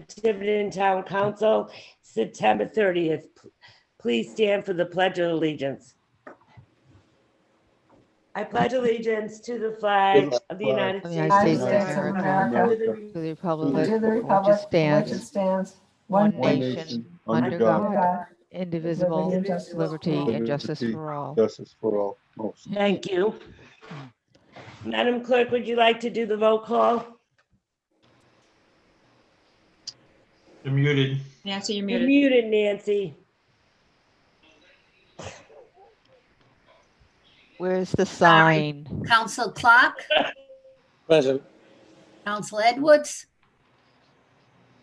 Tiverton Town Council, September 30th. Please stand for the Pledge of Allegiance. I pledge allegiance to the flag of the United States of America, to to the republic to the for republic which it for which it stands, stands, one one nation, nation, under God, God, indivisible, liberty and justice liberty and justice for all. Justice for all. Most. Thank you. Madam Clerk, would you like to do the roll call? You're muted. Nancy, you're You're muted. muted, Nancy. Where's the sign? Council Clark, Present. Council Edwards,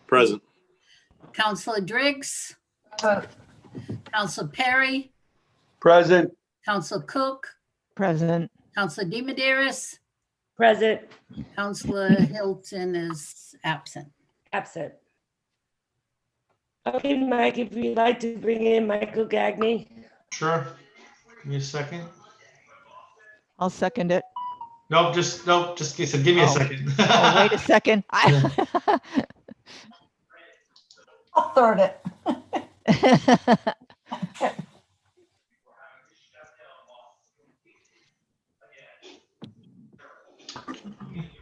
Present. Councilor Driggs, Uh, Council Perry, Present. Council Cook, Present. Councilor DiMederos, Present, Councilor Hilton is absent. absent. Okay, Mike, if you'd like to bring in Michael Gagney. Sure. Give me a second. I'll second it. Nope, just give me a second. Oh, wait a second. I'll third it.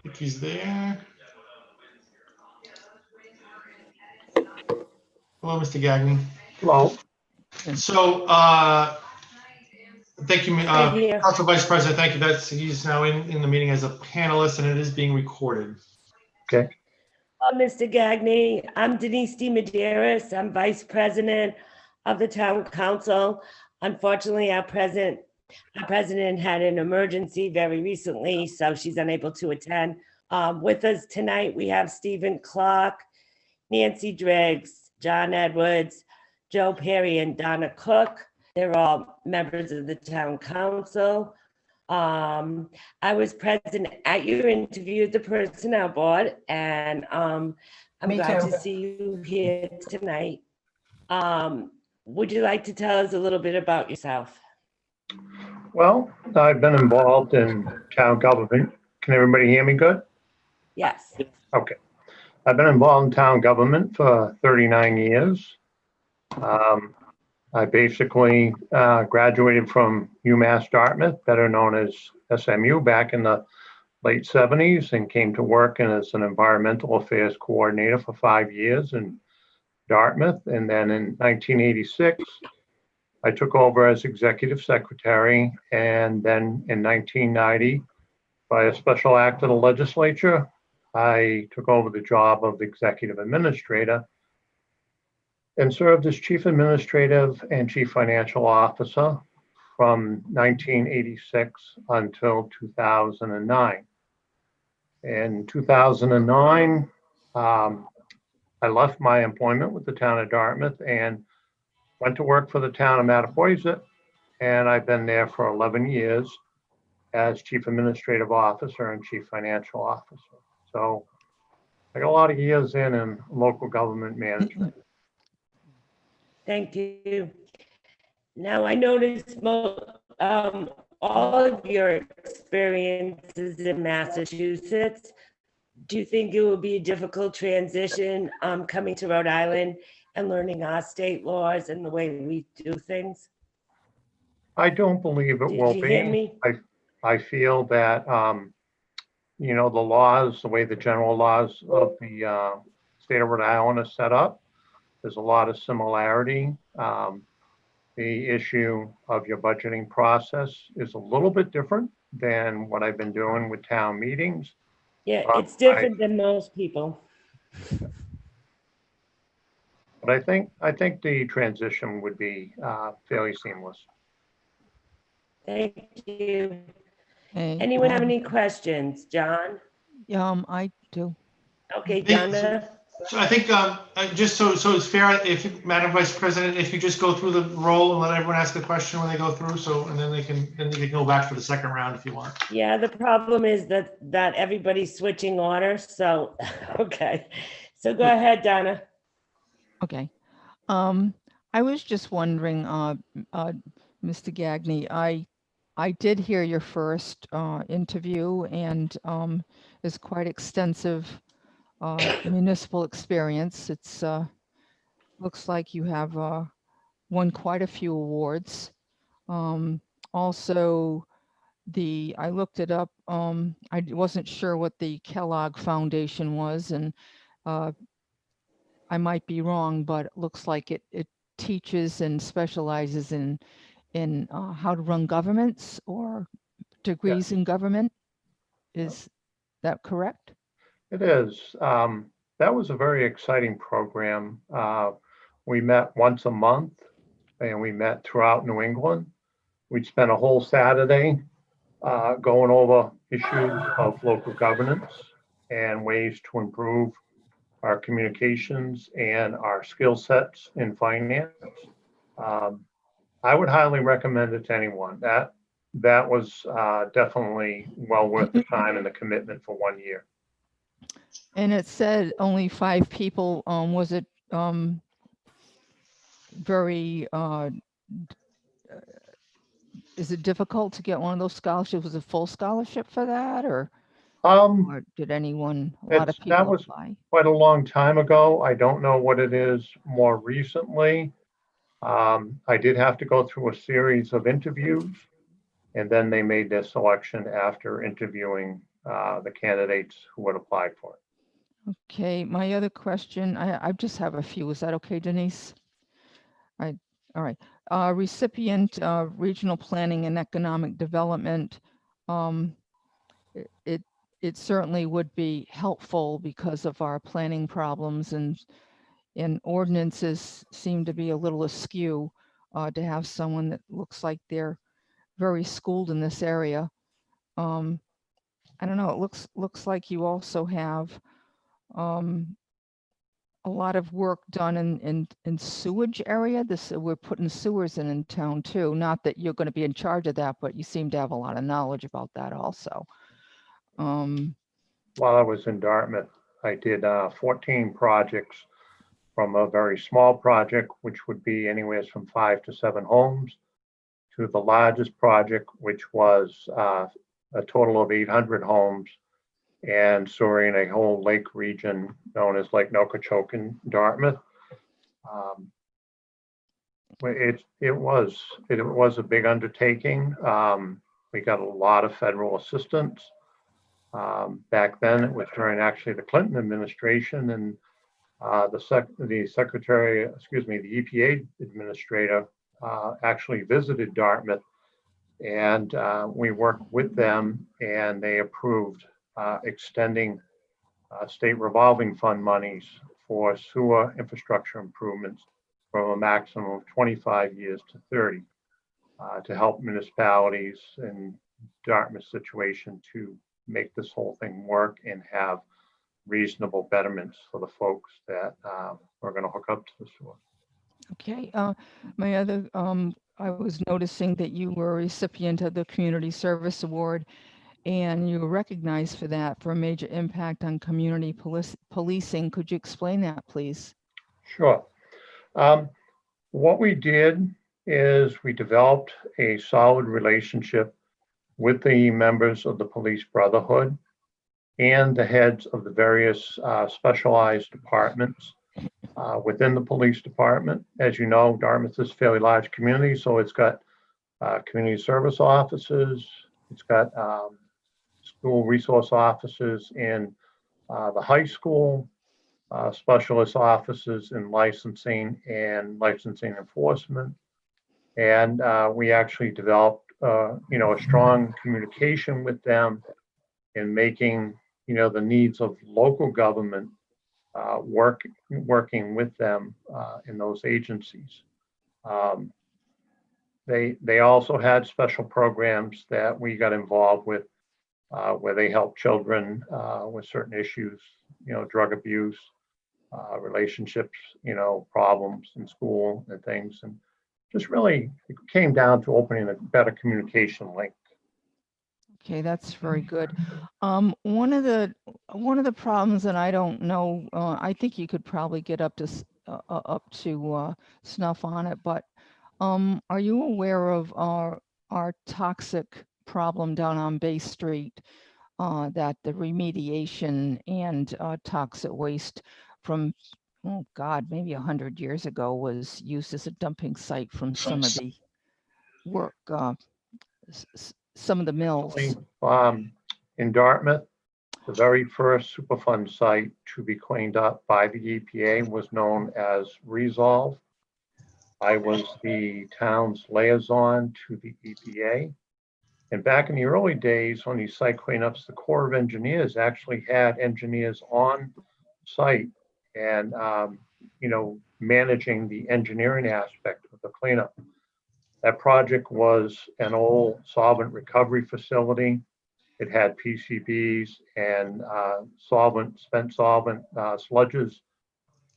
think he's there. Hello, Mr. Gagnon. Hello. So, thank you, Right here. Council Vice President. Thank you. He's now in the meeting as a panelist, and it is being recorded. Mr. Gagney, I'm Denise DiMederos. I'm Vice President of the Town Council. Unfortunately, our president had an emergency very recently, so she's unable to attend. With us tonight, we have Stephen Clark, Nancy Driggs, John Edwards, Joe Perry, and Donna Cook. They're all members of the Town Council. I was present at your interview at the Personnel Board, and I'm Me glad too. to see you here tonight. Would you like to tell us a little bit about yourself? Well, I've been involved in town government. Can everybody hear me good? Yes. Okay. I've been involved in town government for 39 years. I basically graduated from UMass Dartmouth, better known as SMU, back in the late 70s, and came to work as an environmental affairs coordinator for 5 years in Dartmouth. And then in 1986, I took over as executive secretary. And then in 1990, by a special act of the legislature, I took over the job of executive administrator and served as chief administrative and chief financial officer from 1986 until 2009. In 2009, I left my employment with the town of Dartmouth and went to work for the town of Mattapoisett, and I've been there for 11 years as chief administrative officer and chief financial officer. So I got a lot of years in local government management. Thank you. Now, I noticed all of your experiences in Massachusetts. Do you think it will be a difficult transition coming to Rhode Island and learning our state laws and the way we do things? I don't believe it Did will you hear be. me? I feel that, the laws, the way the general laws of the state of Rhode Island are set up, there's a lot of similarity. The issue of your budgeting process is a little bit different than what I've been doing with town meetings. Yeah, it's different than most people. But I think the transition would be fairly seamless. Thank you. Okay, Anyone have any questions? John? I do. Okay, Donna? So I think just so it's fair, if Madam Vice President, if you just go through the roll and let everyone ask a question when they go through, so and then they can go back for the second round if you want. Yeah, the problem is that everybody's switching orders, so, okay. So go ahead, Donna. Okay. I was just wondering, Mr. Gagney, I did hear your first interview, and it's quite extensive municipal experience. It's looks like you have won quite a few awards. Also, I looked it up. I wasn't sure what the Kellogg Foundation was, and I might be wrong, but it looks like it teaches and specializes in how to run governments or degrees in government. Is that correct? It is. That was a very exciting program. We met once a month and we met throughout New England. We'd spend a whole Saturday going over issues of local governance and ways to improve our communications and our skill sets in finance. I would highly recommend it to anyone. That was definitely well worth the time and the commitment for 1 year. And it said only 5 people. Was it very, is it difficult to get one of those scholarships? Was it full scholarship for that, or did anyone, a lot of That people was apply? quite a long time ago. I don't know what it is more recently. I did have to go through a series of interviews, and then they made their selection after interviewing the candidates who would apply for it. Okay, my other question, I just have a few. Is that okay, Denise? All right. Recipient, regional planning and economic development. It certainly would be helpful because of our planning problems, and ordinances seem to be a little askew to have someone that looks like they're very schooled in this area. I don't know, it looks like you also have a lot of work done in sewage area. We're putting sewers in town too. Not that you're going to be in charge of that, but you seem to have a lot of knowledge about that also. While I was in Dartmouth, I did 14 projects, from a very small project, which would be anywhere from 5 to 7 homes, to the largest project, which was a total of 800 homes and sewering a whole lake region known as Lake Nokichoke in Dartmouth. It was a big undertaking. We got a lot of federal assistance. Back then, it was during actually the Clinton administration, and the EPA administrator actually visited Dartmouth, and we worked with them, and they approved extending state revolving fund monies for sewer infrastructure improvements from a maximum of 25 years to 30 to help municipalities in Dartmouth's situation to make this whole thing work and have reasonable betterments for the folks that are going to hook up to the sewer. Okay, my other, I was noticing that you were a recipient of the Community Service Award, and you were recognized for that for a major impact on community policing. Could you explain that, please? Sure. What we did is we developed a solid relationship with the members of the Police Brotherhood and the heads of the various specialized departments within the police department. As you know, Dartmouth is a fairly large community, so it's got community service offices, it's got school resource offices in the high school, specialist offices in licensing and licensing enforcement. And we actually developed a strong communication with them in making the needs of local government working with them in those agencies. They also had special programs that we got involved with where they help children with certain issues, drug abuse, relationships, problems in school and things. And just really it came down to opening a better communication link. Okay, that's very good. One of the problems, and I don't know, I think you could probably get up to snuff on it, but are you aware of our toxic problem down on Bay Street? that the remediation and toxic waste from, oh God, maybe 100 years ago was used as a dumping site from some of the work, some of the mills. In Dartmouth, the very first Superfund site to be cleaned up by the EPA was known as Resolve. I was the town's liaison to the EPA. And back in the early days on these site cleanups, the Corps of Engineers actually had engineers on site and, managing the engineering aspect of the cleanup. That project was an old solvent recovery facility. It had PCBs and spent solvent sludges.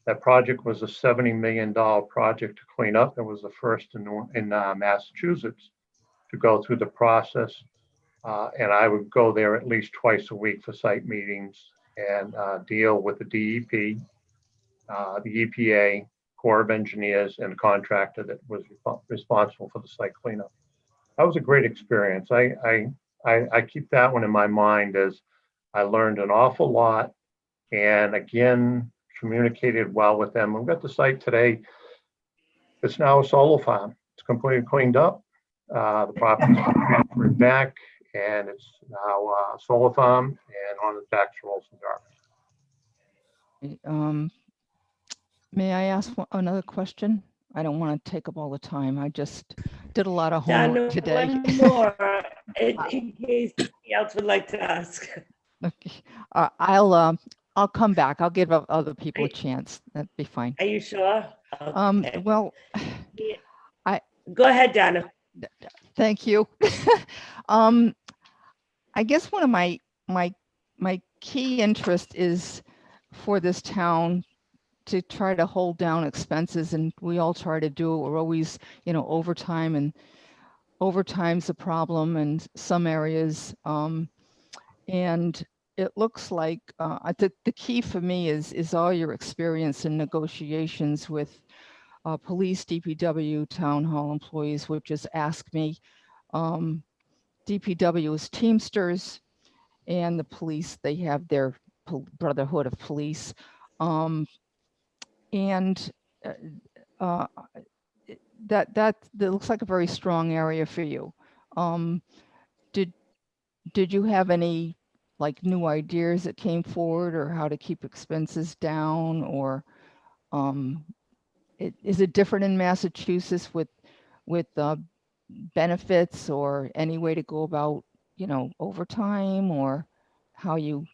That project was a $70 million project to clean up. It was the first in Massachusetts to go through the process. And I would go there at least twice a week for site meetings and deal with the DEP, the EPA, Corps of Engineers, and the contractor that was responsible for the site cleanup. That was a great experience. I keep that one in my mind as I learned an awful lot and again, communicated well with them. We've got the site today. It's now a solar farm. It's completely cleaned up. The property's been transferred back and it's now a solar farm and on the tax rolls in Dartmouth. May I ask another question? I don't want to take up all the time. I just did a lot of Donna, homework today. one more, in case somebody else would like to ask. Okay. I'll come back. I'll give other people a chance. That'd be fine. Are you sure? Okay. Well, Go ahead, Donna. thank you. I guess one of my key interest is for this town to try to hold down expenses, and we all try to do it. We're always, overtime, and overtime's a problem in some areas. And it looks like the key for me is all your experience in negotiations with police, DPW, town hall employees would just ask me. DPW is Teamsters, and the police, they have their Brotherhood of Police. And that looks like a very strong area for you. Did you have any new ideas that came forward, or how to keep expenses down, or is it different in Massachusetts with benefits, or any way to go about overtime, or how you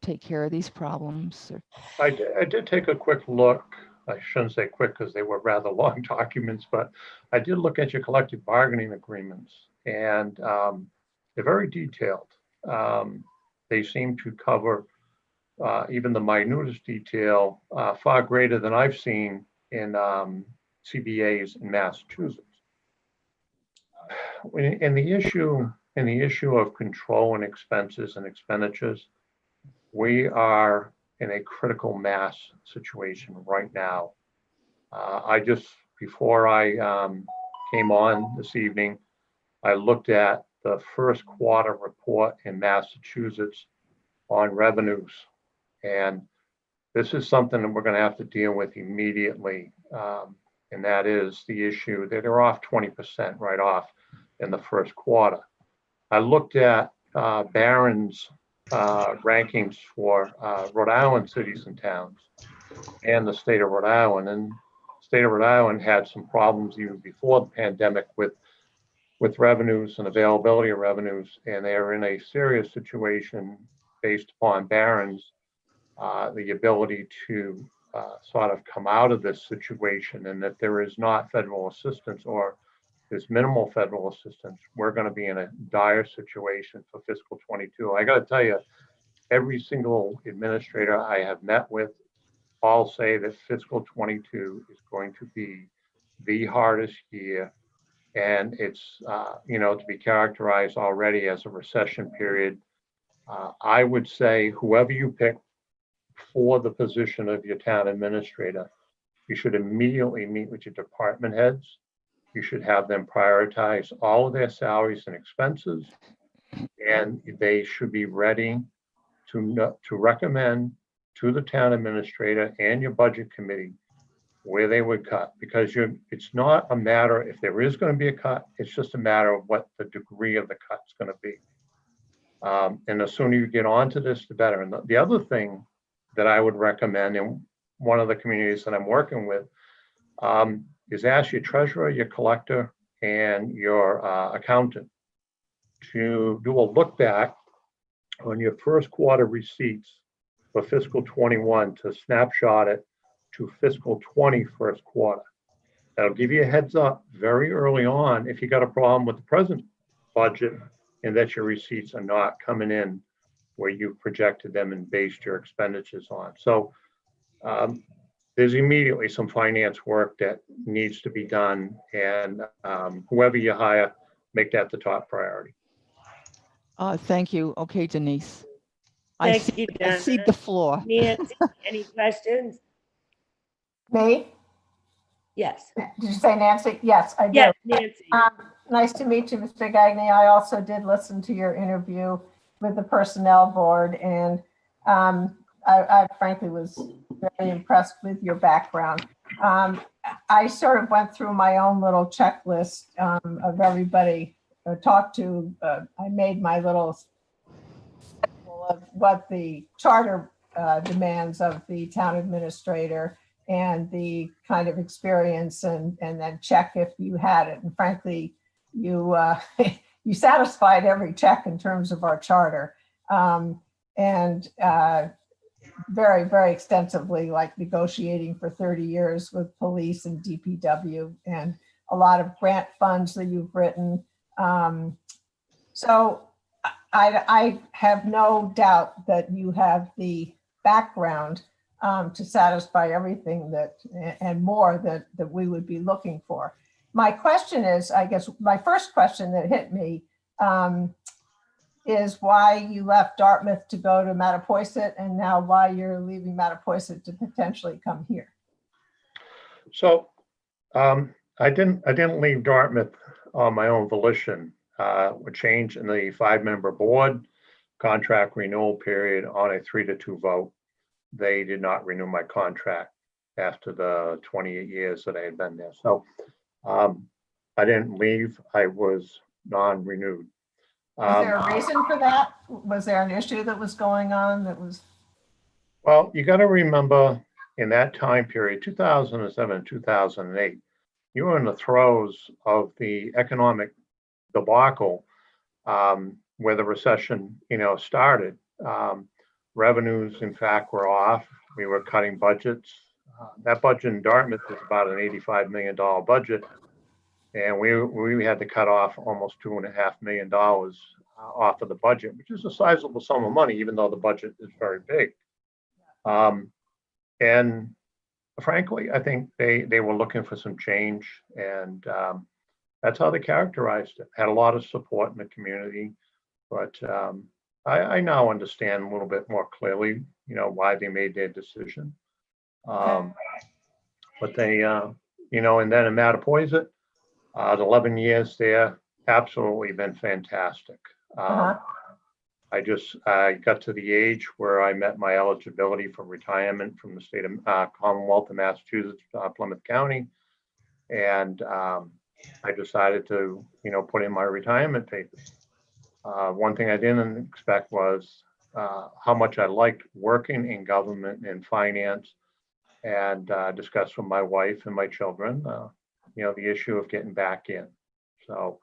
take care of these problems? I did take a quick look. I shouldn't say quick because they were rather long documents, but I did look at your collective bargaining agreements, and they're very detailed. They seem to cover even the minutest detail far greater than I've seen in CBAs in Massachusetts. In the issue of controlling expenses and expenditures, we are in a critical mass situation right now. Before I came on this evening, I looked at the first quarter report in Massachusetts on revenues. And this is something that we're going to have to deal with immediately. And that is the issue that they're off 20% right off in the first quarter. I looked at Barron's rankings for Rhode Island cities and towns and the state of Rhode Island. And the state of Rhode Island had some problems even before the pandemic with revenues and availability of revenues. And they are in a serious situation based upon Barron's, the ability to sort of come out of this situation, and that there is not federal assistance, or there's minimal federal assistance. We're going to be in a dire situation for fiscal 22. I got to tell you, every single administrator I have met with all say that fiscal 22 is going to be the hardest year. And it's, to be characterized already as a recession period. I would say whoever you pick for the position of your town administrator, you should immediately meet with your department heads. You should have them prioritize all of their salaries and expenses And they should be ready to recommend to the town administrator and your budget committee where they would cut, because it's not a matter if there is going to be a cut, it's just a matter of what the degree of the cut's going to be. And the sooner you get onto this, the better. And the other thing that I would recommend in one of the communities that I'm working with is ask your treasurer, your collector, and your accountant to do a look back on your first quarter receipts for fiscal 21 to snapshot it to fiscal 20 first quarter. That'll give you a heads up very early on if you got a problem with the present budget and that your receipts are not coming in where you projected them and based your expenditures on. So there's immediately some finance work that needs to be done, and whoever you hire, make that the top priority. Thank you. Okay, Denise. Thank you, I cede the floor. Nancy, any questions? Me? Yes. Did you say Nancy? Yes, I did. Yes, Nancy. Nice to meet you, Mr. Gagné. I also did listen to your interview with the Personnel Board, and I frankly was very impressed with your background. I sort of went through my own little checklist of everybody I talked to. I made my little schedule of what the charter demands of the town administrator and the kind of experience, and then check if you had it. And frankly, you you satisfied every check in terms of our charter, and very, very extensively, like negotiating for 30 years with police and DPW, and a lot of grant funds that you've written. So I have no doubt that you have the background to satisfy everything that and more that we would be looking for. My question is, I guess my first question that hit me is why you left Dartmouth to go to Mattapoisett, and now why you're leaving Mattapoisett to potentially come here. So I didn't leave Dartmouth on my own volition. A change in the 5-member board, contract renewal period on a 3-2 vote. They did not renew my contract after the 28 years that I had been there. So I didn't leave. I was non-renewed. Was there a reason for that? Was there an issue that was going on that was? Well, you got to remember in that time period, 2007, 2008, you were in the throes of the economic debacle where the recession, started. Revenues, in fact, were off. We were cutting budgets. That budget in Dartmouth is about an $85 million budget. And we had to cut off almost $2.5 million off of the budget, which is a sizable sum of money, even though the budget is very big. And frankly, I think they were looking for some change, and that's how they characterized it. Had a lot of support in the community, but I now understand a little bit more clearly, why they made their decision. But they, and then in Mattapoisett, the 11 years there, absolutely been fantastic. I got to the age where I met my eligibility for retirement from the state of Commonwealth of Massachusetts, Plymouth County. And I decided to, put in my retirement papers. One thing I didn't expect was how much I liked working in government and finance, and discussed with my wife and my children, the issue of getting back in. So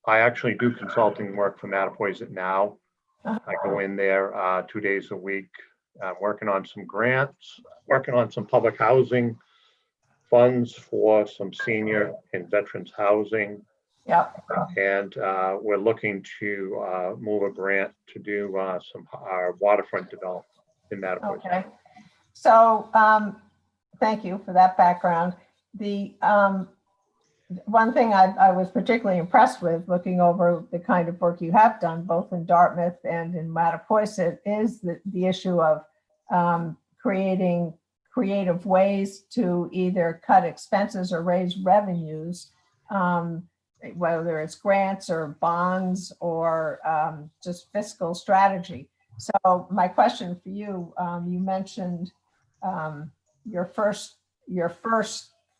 I actually do consulting work for Mattapoisett now. I go in there 2 days a week, working on some grants, working on some public housing funds for some senior and veterans housing. Yep. And we're looking to move a grant to do some waterfront development in Mattapoisett. Okay. So thank you for that background. The one thing I was particularly impressed with looking over the kind of work you have done, both in Dartmouth and in Mattapoisett, is the issue of creating creative ways to either cut expenses or raise revenues whether it's grants or bonds or just fiscal strategy. So my question for you, you mentioned your first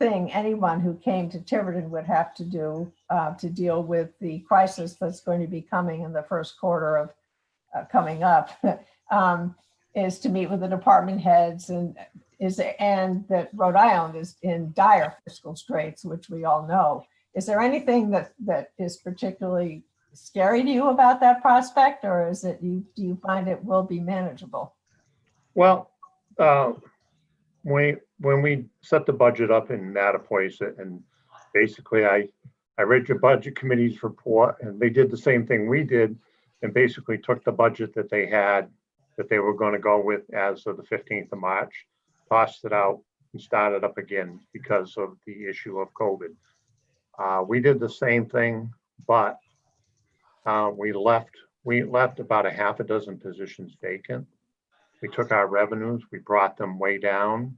thing anyone who came to Tiverton would have to do to deal with the crisis that's going to be coming in the first quarter of coming up is to meet with the department heads, and that Rhode Island is in dire fiscal straits, which we all know. Is there anything that is particularly scary to you about that prospect, or is it do you find it will be manageable? Well, when we set the budget up in Mattapoisett, and basically I read your budget committee's report, and they did the same thing we did, and basically took the budget that they had, that they were going to go with as of the 15th of March, tossed it out and started up again because of the issue of COVID. We did the same thing, but we left about a half a dozen positions vacant. We took our revenues, we brought them way down,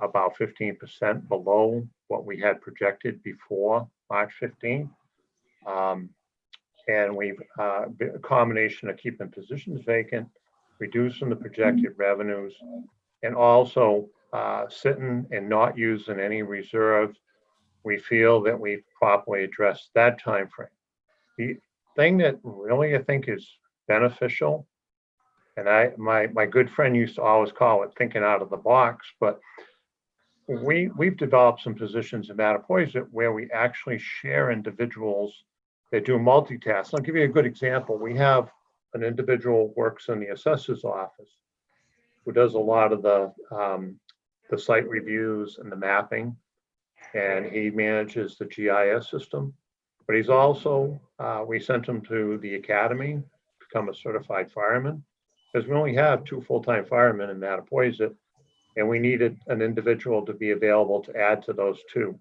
about 15% below what we had projected before March 15th. And we've a combination of keeping positions vacant, reducing the projected revenues, and also sitting and not using any reserves. We feel that we've properly addressed that time frame. The thing that really I think is beneficial, and my good friend used to always call it thinking out of the box, but we've developed some positions in Mattapoisett where we actually share individuals that do multitask. I'll give you a good example. We have an individual who works in the assessor's office who does a lot of the site reviews and the mapping, and he manages the GIS system. But he's also, we sent him to the academy to become a certified fireman, because we only have 2 full-time firemen in Mattapoisett, and we needed an individual to be available to add to those 2.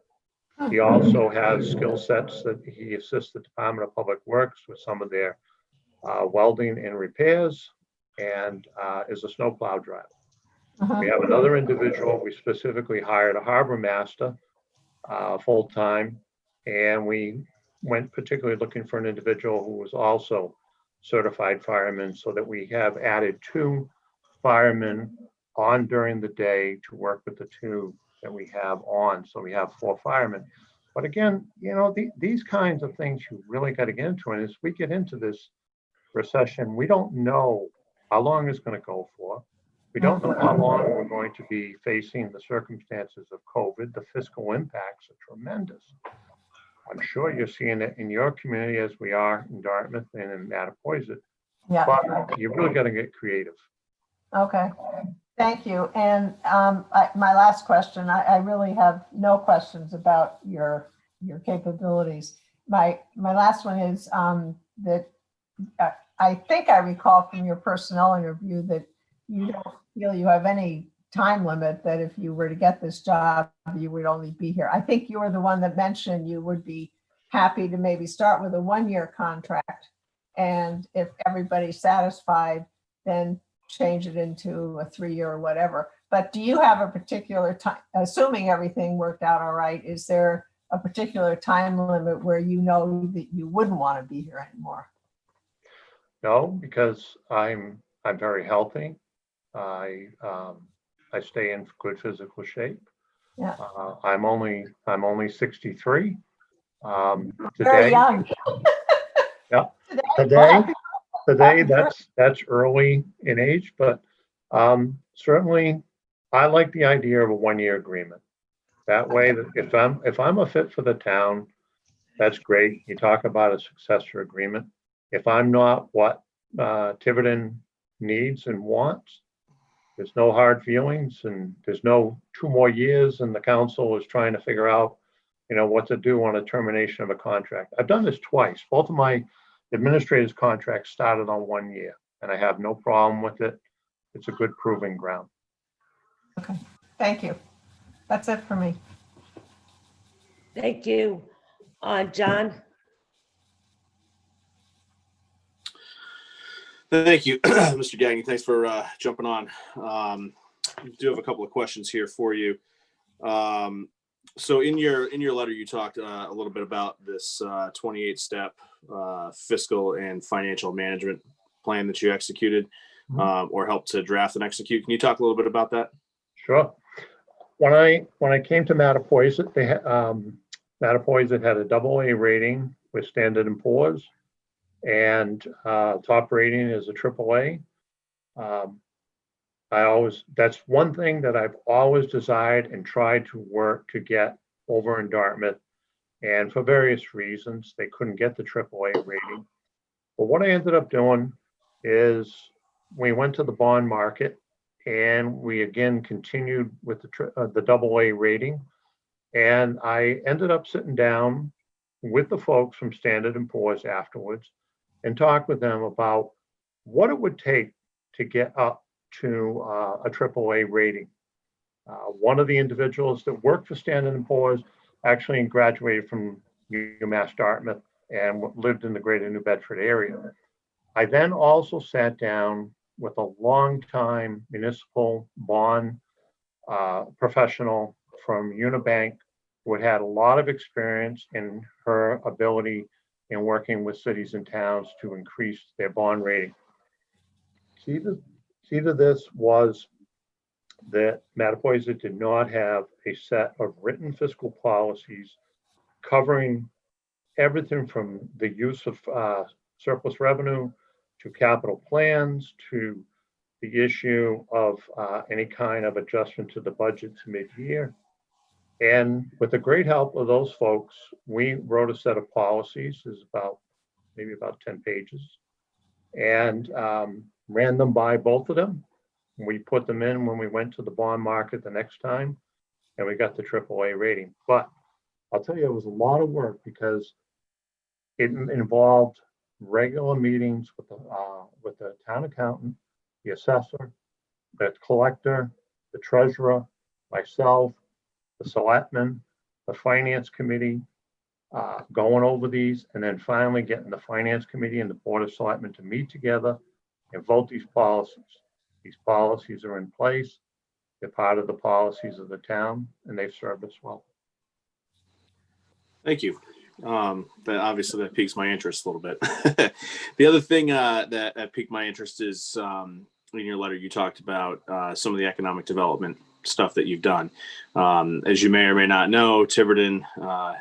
He also has skill sets that he assists the Department of Public Works with some of their welding and repairs, and is a snowplow driver. We have another individual, we specifically hired a harbor master full-time, and we went particularly looking for an individual who was also certified fireman, so that we have added 2 firemen on during the day to work with the 2 that we have on. So we have 4 firemen. But again, you know, these kinds of things you really got to get into. And as we get into this recession, we don't know how long it's going to go for. We don't know how long we're going to be facing the circumstances of COVID. The fiscal impacts are tremendous. I'm sure you're seeing it in your community as we are in Dartmouth and in Mattapoisett. Yeah. But you really got to get creative. Okay. Thank you. And my last question, I really have no questions about your capabilities. My last one is that I think I recall from your personnel interview that you don't feel you have any time limit, that if you were to get this job, you would only be here. I think you were the one that mentioned you would be happy to maybe start with a 1-year contract, and if everybody's satisfied, then change it into a 3-year or whatever. But do you have a particular time, assuming everything worked out all right, is there a particular time limit where you know that you wouldn't want to be here anymore? No, because I'm very healthy. I stay in good physical shape. Yeah. I'm only 63. Very Today, young. Yeah. Today. today that's early in age, but certainly I like the idea of a 1-year agreement. That way, that if I'm a fit for the town, that's great. You talk about a successor agreement. If I'm not what Tiverton needs and wants, there's no hard feelings, and there's no 2 more years and the council is trying to figure out, you know, what to do on a termination of a contract. I've done this twice. Both of my administrators' contracts started on 1 year, and I have no problem with it. It's a good proving ground. Okay, thank you. That's it for me. Thank you. John? Thank you, Mr. Gagnon. Thanks for jumping on. I do have a couple of questions here for you. So in your letter, you talked a little bit about this 28-step fiscal and financial management plan that you executed or helped to draft and execute. Can you talk a little bit about that? Sure. When I came to Mattapoisett, they had Mattapoisett had a AA rating with Standard & Poor's, and top rating is a AAA. That's one thing that I've always desired and tried to work to get over in Dartmouth. And for various reasons, they couldn't get the AAA rating. But what I ended up doing is we went to the bond market and we again continued with the AA rating. And I ended up sitting down with the folks from Standard & Poor's afterwards and talk with them about what it would take to get up to a AAA rating. One of the individuals that worked for Standard & Poor's actually graduated from UMass Dartmouth and lived in the greater New Bedford area. I then also sat down with a longtime municipal bond professional from Unibank who had a lot of experience in her ability in working with cities and towns to increase their bond rating. Key to this was that Mattapoisett did not have a set of written fiscal policies covering everything from the use of surplus revenue to capital plans to the issue of any kind of adjustment to the budgets mid-year. And with the great help of those folks, we wrote a set of policies, is maybe about 10 pages, and ran them by both of them. We put them in when we went to the bond market the next time, and we got the AAA rating. But I'll tell you, it was a lot of work because it involved regular meetings with the town accountant, the assessor, the collector, the treasurer, myself, the selectmen, the finance committee, going over these, and then finally getting the finance committee and the board of selectmen to meet together and vote these policies. These policies are in place. They're part of the policies of the town, and they've served us well. Thank you. Obviously that piques my interest a little bit. The other thing that piqued my interest is in your letter, you talked about some of the economic development stuff that you've done. As you may or may not know, Tiverton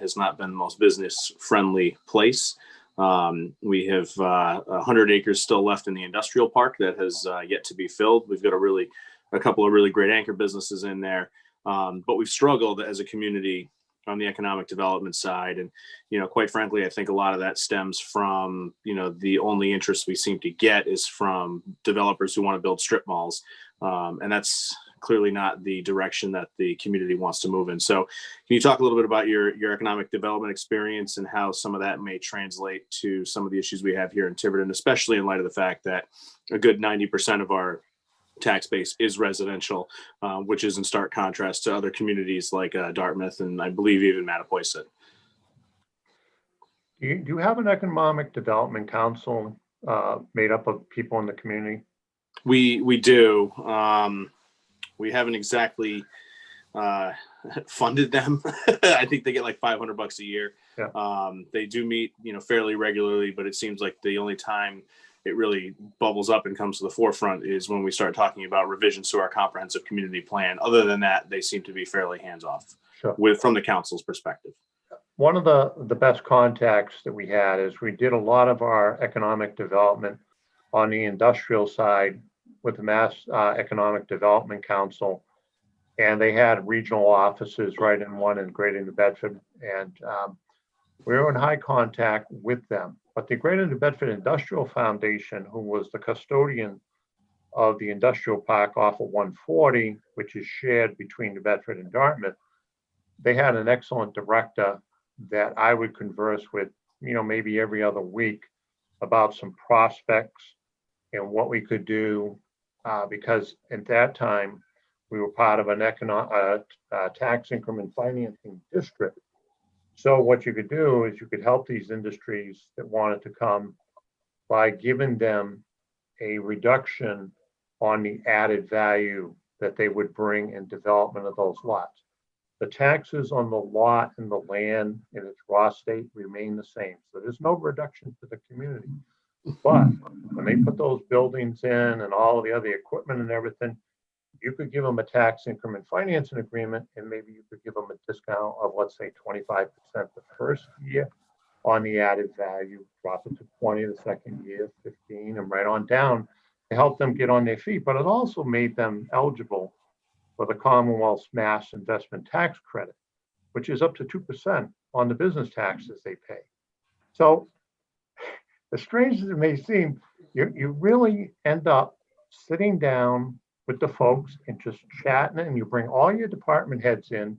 has not been the most business friendly place. We have 100 acres still left in the industrial park that has yet to be filled. We've got a couple of really great anchor businesses in there, but we've struggled as a community on the economic development side. And, quite frankly, I think a lot of that stems from, the only interest we seem to get is from developers who want to build strip malls. And that's clearly not the direction that the community wants to move in. So can you talk a little bit about your economic development experience and how some of that may translate to some of the issues we have here in Tiverton, especially in light of the fact that a good 90% of our tax base is residential, which is in stark contrast to other communities like Dartmouth and I believe even Mattapoisett. Do you have an economic development council made up of people in the community? We do. We haven't exactly funded them. I think they get like $500 a year. Yeah. They do meet, fairly regularly, but it seems like the only time it really bubbles up and comes to the forefront is when we start talking about revisions to our comprehensive community plan. Other than that, they seem to be fairly hands-off. Sure. From the council's perspective. One of the best contacts that we had is we did a lot of our economic development on the industrial side with the Mass Economic Development Council, and they had regional offices right in one in Greater New Bedford, and we were in high contact with them. But the Greater New Bedford Industrial Foundation, who was the custodian of the industrial park off of 140, which is shared between New Bedford and Dartmouth, they had an excellent director that I would converse with, maybe every other week about some prospects and what we could do, because at that time we were part of an tax increment financing district. So what you could do is you could help these industries that wanted to come by giving them a reduction on the added value that they would bring in development of those lots. The taxes on the lot and the land in its raw state remain the same. So there's no reduction to the community. But when they put those buildings in and all of the other equipment and everything, you could give them a tax increment financing agreement, and maybe you could give them a discount of, let's say, 25% the first year on the added value, drop it to 20 the second year, 15, and right on down to help them get on their feet. But it also made them eligible for the Commonwealth's mass investment tax credit, which is up to 2% on the business taxes they pay. So as strange as it may seem, you really end up sitting down with the folks and just chatting, and you bring all your department heads in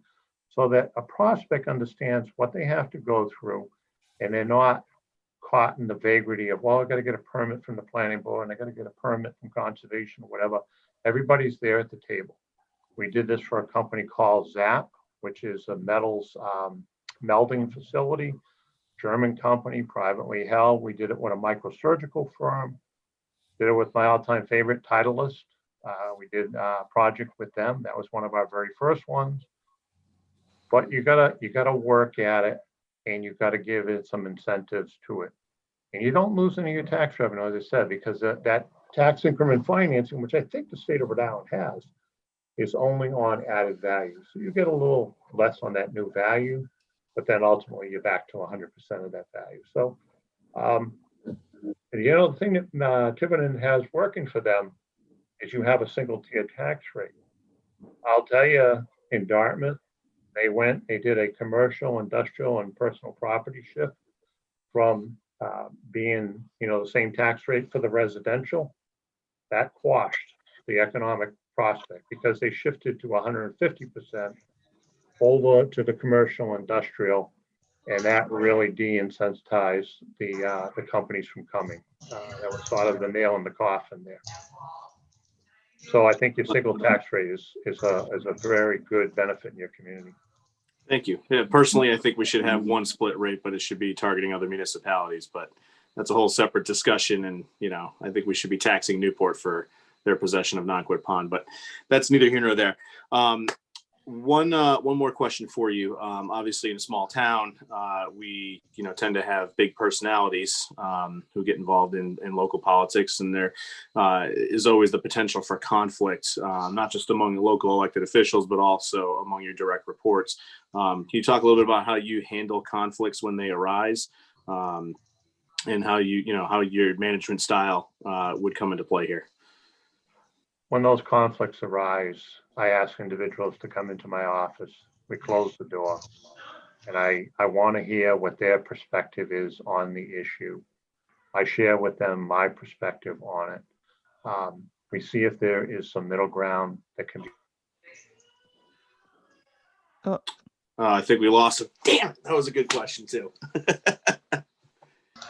so that a prospect understands what they have to go through, and they're not caught in the vagary of, well, I got to get a permit from the planning board and I got to get a permit from conservation or whatever. Everybody's there at the table. We did this for a company called ZAP, which is a metals melding facility, German company, privately held. We did it with a microsurgical firm. Did it with my all-time favorite, Titleist. We did a project with them. That was one of our very first ones. But you gotta work at it, and you got to give it some incentives to it. And you don't lose any of your tax revenue, as I said, because that tax increment financing, which I think the state of Rhode Island has, is only on added value. So you get a little less on that new value, but then ultimately you're back to 100% of that value. So, the thing that Tiverton has working for them is you have a single tier tax rate. I'll tell you, in Dartmouth, they did a commercial, industrial, and personal property shift from being, the same tax rate for the residential. That quashed the economic prospect because they shifted to 150% over to the commercial, industrial, and that really de-incentivized the companies from coming. That was sort of the nail in the coffin there. So I think your single tax rate is a very good benefit in your community. Thank you. Yeah, personally, I think we should have one split rate, but it should be targeting other municipalities. But that's a whole separate discussion. And, I think we should be taxing Newport for their possession of Nonquit Pond, but that's neither here nor there. One more question for you. Obviously, in a small town, we tend to have big personalities who get involved in local politics, and there is always the potential for conflict, not just among the local elected officials, but also among your direct reports. Can you talk a little bit about how you handle conflicts when they arise, and how how your management style would come into play here? When those conflicts arise, I ask individuals to come into my office. We close the door, and I want to hear what their perspective is on the issue. I share with them my perspective on it. We see if there is some middle ground that can be. I think we lost him. Damn, that was a good question too.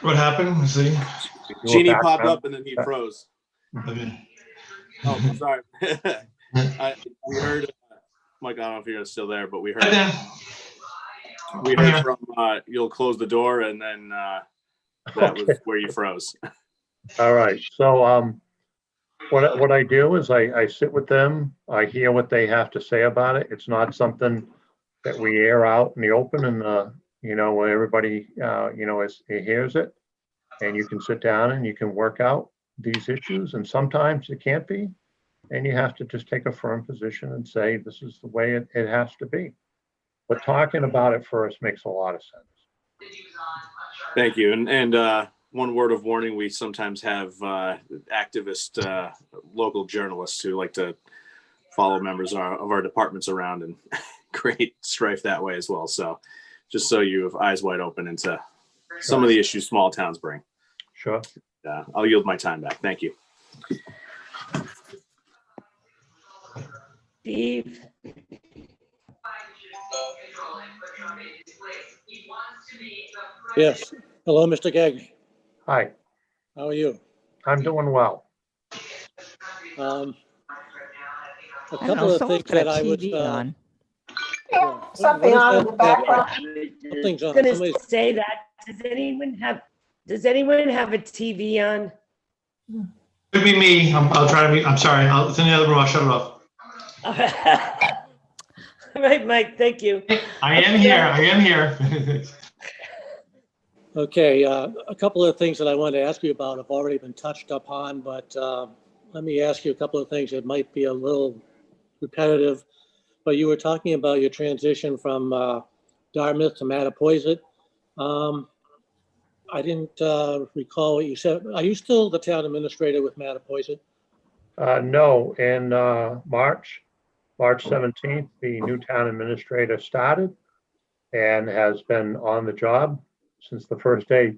What happened? Let's see. Genie popped up and then he froze. Okay. Oh, I'm sorry. We heard, Mike, I don't know if you're still there, but we heard from you'll close the door, and then that was where you froze. All right. So what I do is I sit with them. I hear what they have to say about it. It's not something that we air out in the open and where everybody hears it, and you can sit down and you can work out these issues, and sometimes it can't be, and you have to just take a firm position and say this is the way it has to be. But talking about it first makes a lot of sense. Thank you. And one word of warning: we sometimes have activist local journalists who like to follow members of our departments around and create strife that way as well. So just so you have eyes wide open into some of the issues small towns bring. Sure. I'll yield my time back. Thank you. Steve? Yes. Hello, Mr. Gagny. Hi, How are you? I'm doing well. A I don't couple know, of someone's things got that a I was. TV on. Yeah, something on in the background. Something's on. Gonna Somebody's- say that. Does anyone have a TV on? Could be me. I'll try to be. I'm sorry. It's in the other room. I'll shut it off. right, Mike, thank you. I am here, I am here. Okay, a couple of things that I wanted to ask you about have already been touched upon, but let me ask you a couple of things that might be a little repetitive. But you were talking about your transition from Dartmouth to Mattapoisett. I didn't recall what you said. Are you still the town administrator with Mattapoisett? No, in March 17th, the new town administrator started and has been on the job since the first day.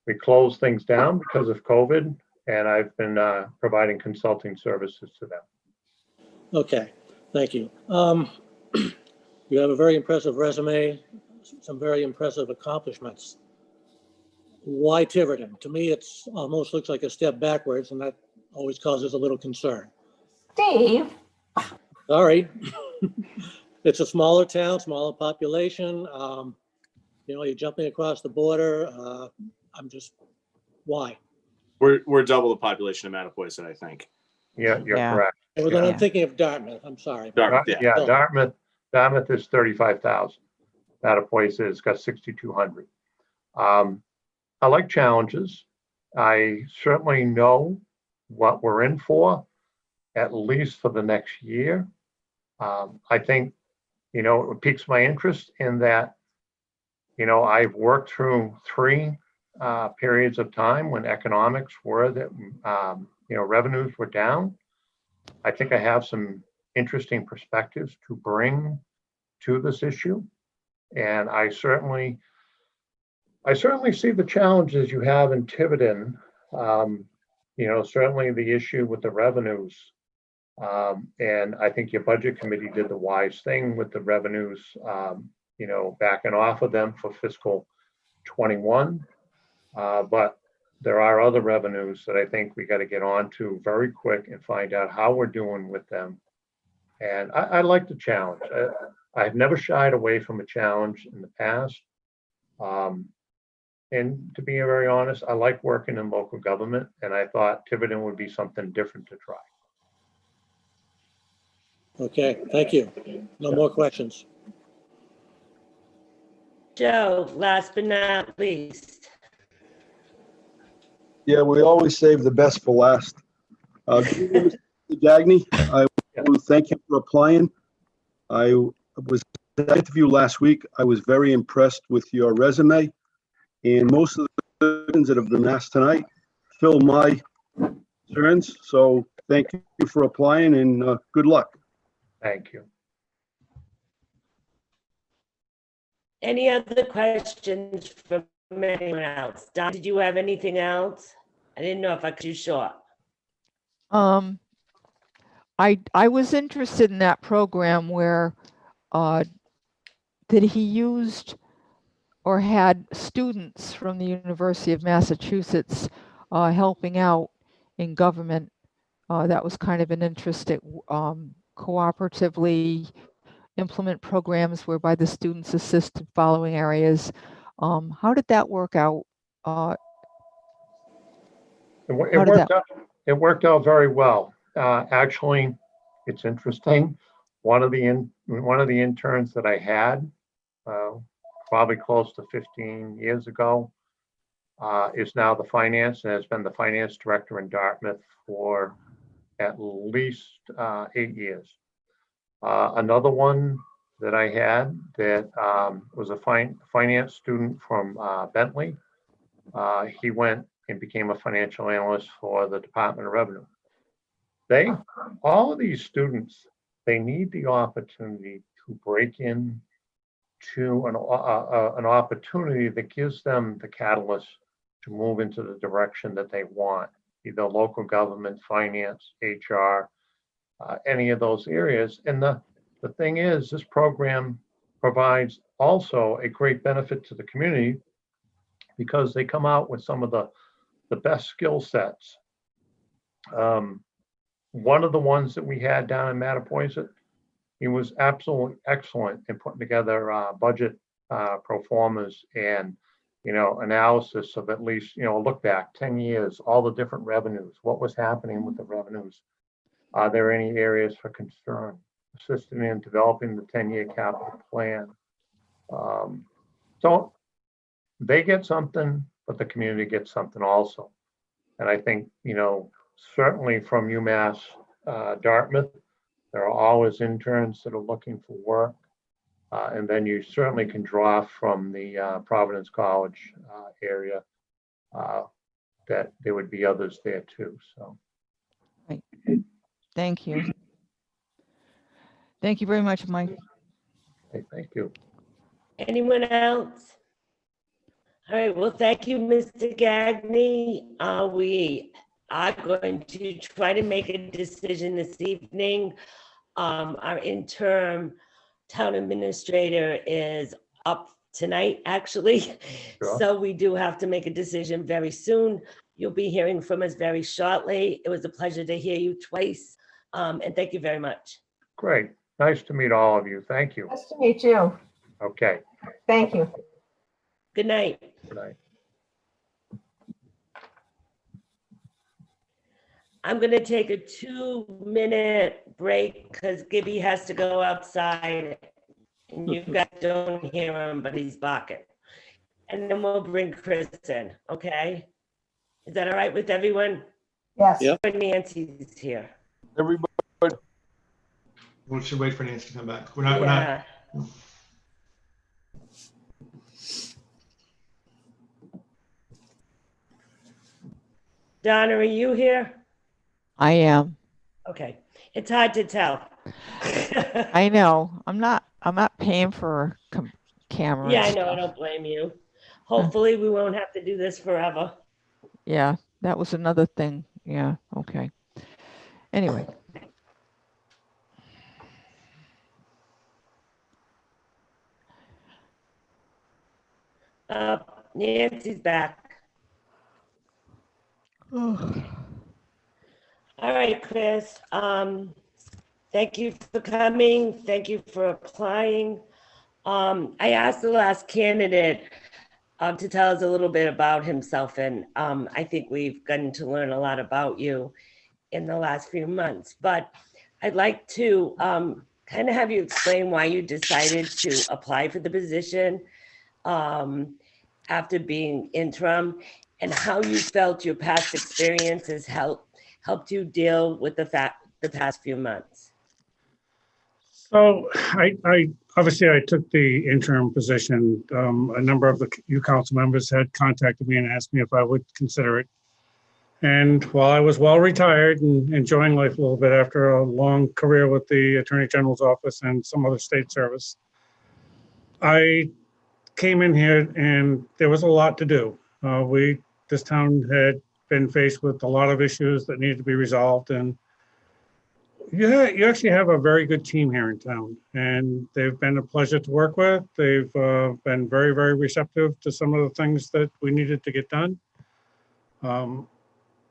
We closed things down because of COVID, and I've been providing consulting services to them. Okay, thank you. You have a very impressive resume, some very impressive accomplishments. Why Tiverton? To me, it's almost looks like a step backwards, and that always causes a little concern. Steve, Sorry. It's a smaller town, smaller population. You know, you're jumping across the border. I'm just, why? We're double the population of Mattapoisett, I think. Yeah, you're Yeah. correct. Well, then Yeah. I'm thinking of Dartmouth. I'm sorry. Dartmouth, yeah. Yeah, Dartmouth is 35,000. Mattapoisett has got 6,200. I like challenges. I certainly know what we're in for, at least for the next year. I think, it piques my interest in that, I've worked through three periods of time when economics were that, revenues were down. I think I have some interesting perspectives to bring to this issue. And I certainly see the challenges you have in Tiverton. Certainly the issue with the revenues. And I think your budget committee did the wise thing with the revenues, backing off of them for fiscal 21. But there are other revenues that I think we got to get on to very quick and find out how we're doing with them. And I like the challenge. I've never shied away from a challenge in the past. And to be very honest, I like working in local government, and I thought Tiverton would be something different to try. Okay, thank you. No more questions. Joe, last but not least. Yeah, we always save the best for last. Mr. Gagny, I want to thank him for applying. I was at the interview last week. I was very impressed with your resume, and most of the questions that have been asked tonight fill my concerns. So thank you for applying, and good luck. Thank you. Any other questions from anyone else? Don, did you have anything else? I didn't know if I could do short. I was interested in that program where that he used or had students from the University of Massachusetts helping out in government. That was kind of an interesting cooperatively implement programs whereby the students assist in following areas. How did that work out? It worked out very well. Actually, it's interesting. One of the interns that I had, probably close to 15 years ago, is now the finance and has been the finance director in Dartmouth for at least 8 years. Another one that I had that was a finance student from Bentley. He went and became a financial analyst for the Department of Revenue. All of these students, they need the opportunity to break in to an opportunity that gives them the catalyst to move into the direction that they want, either local government, finance, HR, any of those areas. And the thing is, this program provides also a great benefit to the community because they come out with some of the best skill sets. One of the ones that we had down in Mattapoisett, he was absolutely excellent in putting together budget pro formas and analysis of at least a look back 10 years, all the different revenues, what was happening with the revenues. Are there any areas for concern? assisting in developing the 10-year capital plan. So they get something, but the community gets something also. And I think, certainly from UMass Dartmouth, there are always interns that are looking for work. And then you certainly can draw from the Providence College area that there would be others there too. So. Thank you. Thank you very much, Mike. Okay, thank you. Anyone else? All right, well, thank you, Mr. Gagné. We are going to try to make a decision this evening. Our interim town administrator is up tonight, actually. Sure. So we do have to make a decision very soon. You'll be hearing from us very shortly. It was a pleasure to hear you twice. And thank you very much. Great. Nice to meet all of you. Thank you. Nice to meet you. Okay. Thank you. Good night. Good night. I'm going to take a 2-minute break because Gibby has to go outside. And you guys don't hear him, but he's barking. And then we'll bring Chris in, okay? Is that all right with everyone? Yes. Yep. Nancy's here. Everybody, We should wait for Nancy to come back. We're not. Yeah. Donna, are you here? I am. Okay, it's hard to tell. I know. I'm not paying for camera. Yeah, I and know, I stuff. don't blame you. Hopefully, we won't have to do this forever. Yeah, that was another thing. Yeah, okay. Anyway. Nancy's back. All right, Chris. Thank you for coming. Thank you for applying. I asked the last candidate to tell us a little bit about himself, and I think we've gotten to learn a lot about you in the last few months. But I'd like to kind of have you explain why you decided to apply for the position after being interim, and how you felt your past experiences helped you deal with the past few months. So I obviously I took the interim position. A number of you council members had contacted me and asked me if I would consider it. And while I was well retired and enjoying life a little bit after a long career with the Attorney General's office and some other state service, I came in here and there was a lot to do. This town had been faced with a lot of issues that needed to be resolved, and you actually have a very good team here in town, and they've been a pleasure to work with. They've been very, very receptive to some of the things that we needed to get done.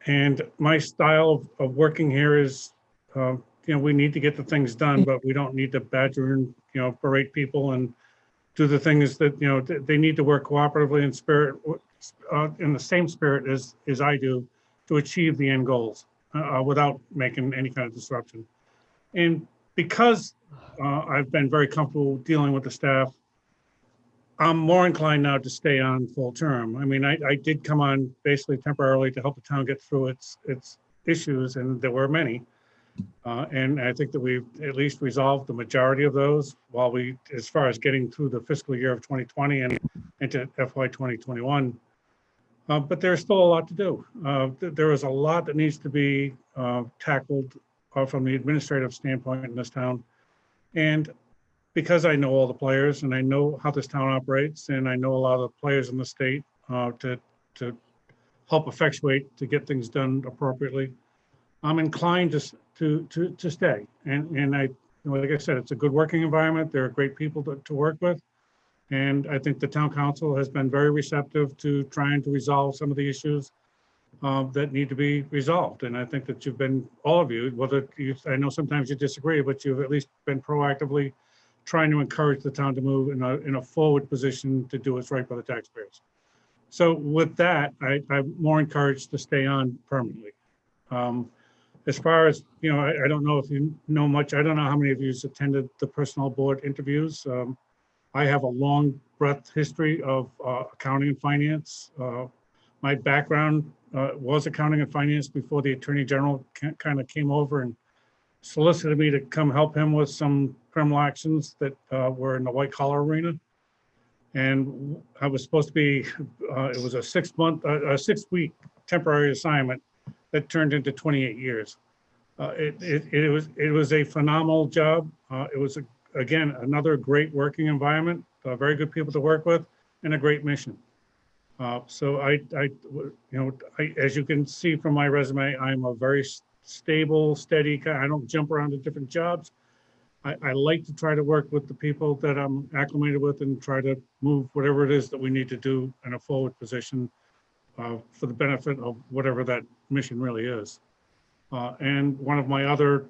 And my style of working here is, we need to get the things done, but we don't need to badger and, berate people and do the things that, they need to work cooperatively in spirit, in the same spirit as I do, to achieve the end goals without making any kind of disruption. And because I've been very comfortable dealing with the staff, I'm more inclined now to stay on full term. I mean, I did come on basically temporarily to help the town get through its issues, and there were many. And I think that we've at least resolved the majority of those while as far as getting through the fiscal year of 2020 and into FY 2021. But there's still a lot to do. There is a lot that needs to be tackled from the administrative standpoint in this town. And because I know all the players and I know how this town operates, and I know a lot of the players in the state to help effectuate to get things done appropriately, I'm inclined to stay. And like I said, it's a good working environment. There are great people to work with. And I think the town council has been very receptive to trying to resolve some of the issues that need to be resolved. And I think that you've been, all of you, I know sometimes you disagree, but you've at least been proactively trying to encourage the town to move in a forward position to do what's right by the taxpayers. So with that, I'm more encouraged to stay on permanently. As far as, I don't know if you know much, I don't know how many of you attended the personnel board interviews. I have a long breadth history of accounting and finance. My background was accounting and finance before the Attorney General kind of came over and solicited me to come help him with some criminal actions that were in the white collar arena. And I was supposed to be, it was a 6-week temporary assignment that turned into 28 years. It was a phenomenal job. It was, again, another great working environment, very good people to work with, and a great mission. So as you can see from my resume, I'm a very stable, steady guy. I don't jump around to different jobs. I like to try to work with the people that I'm acclimated with and try to move whatever it is that we need to do in a forward position for the benefit of whatever that mission really is. And one of my other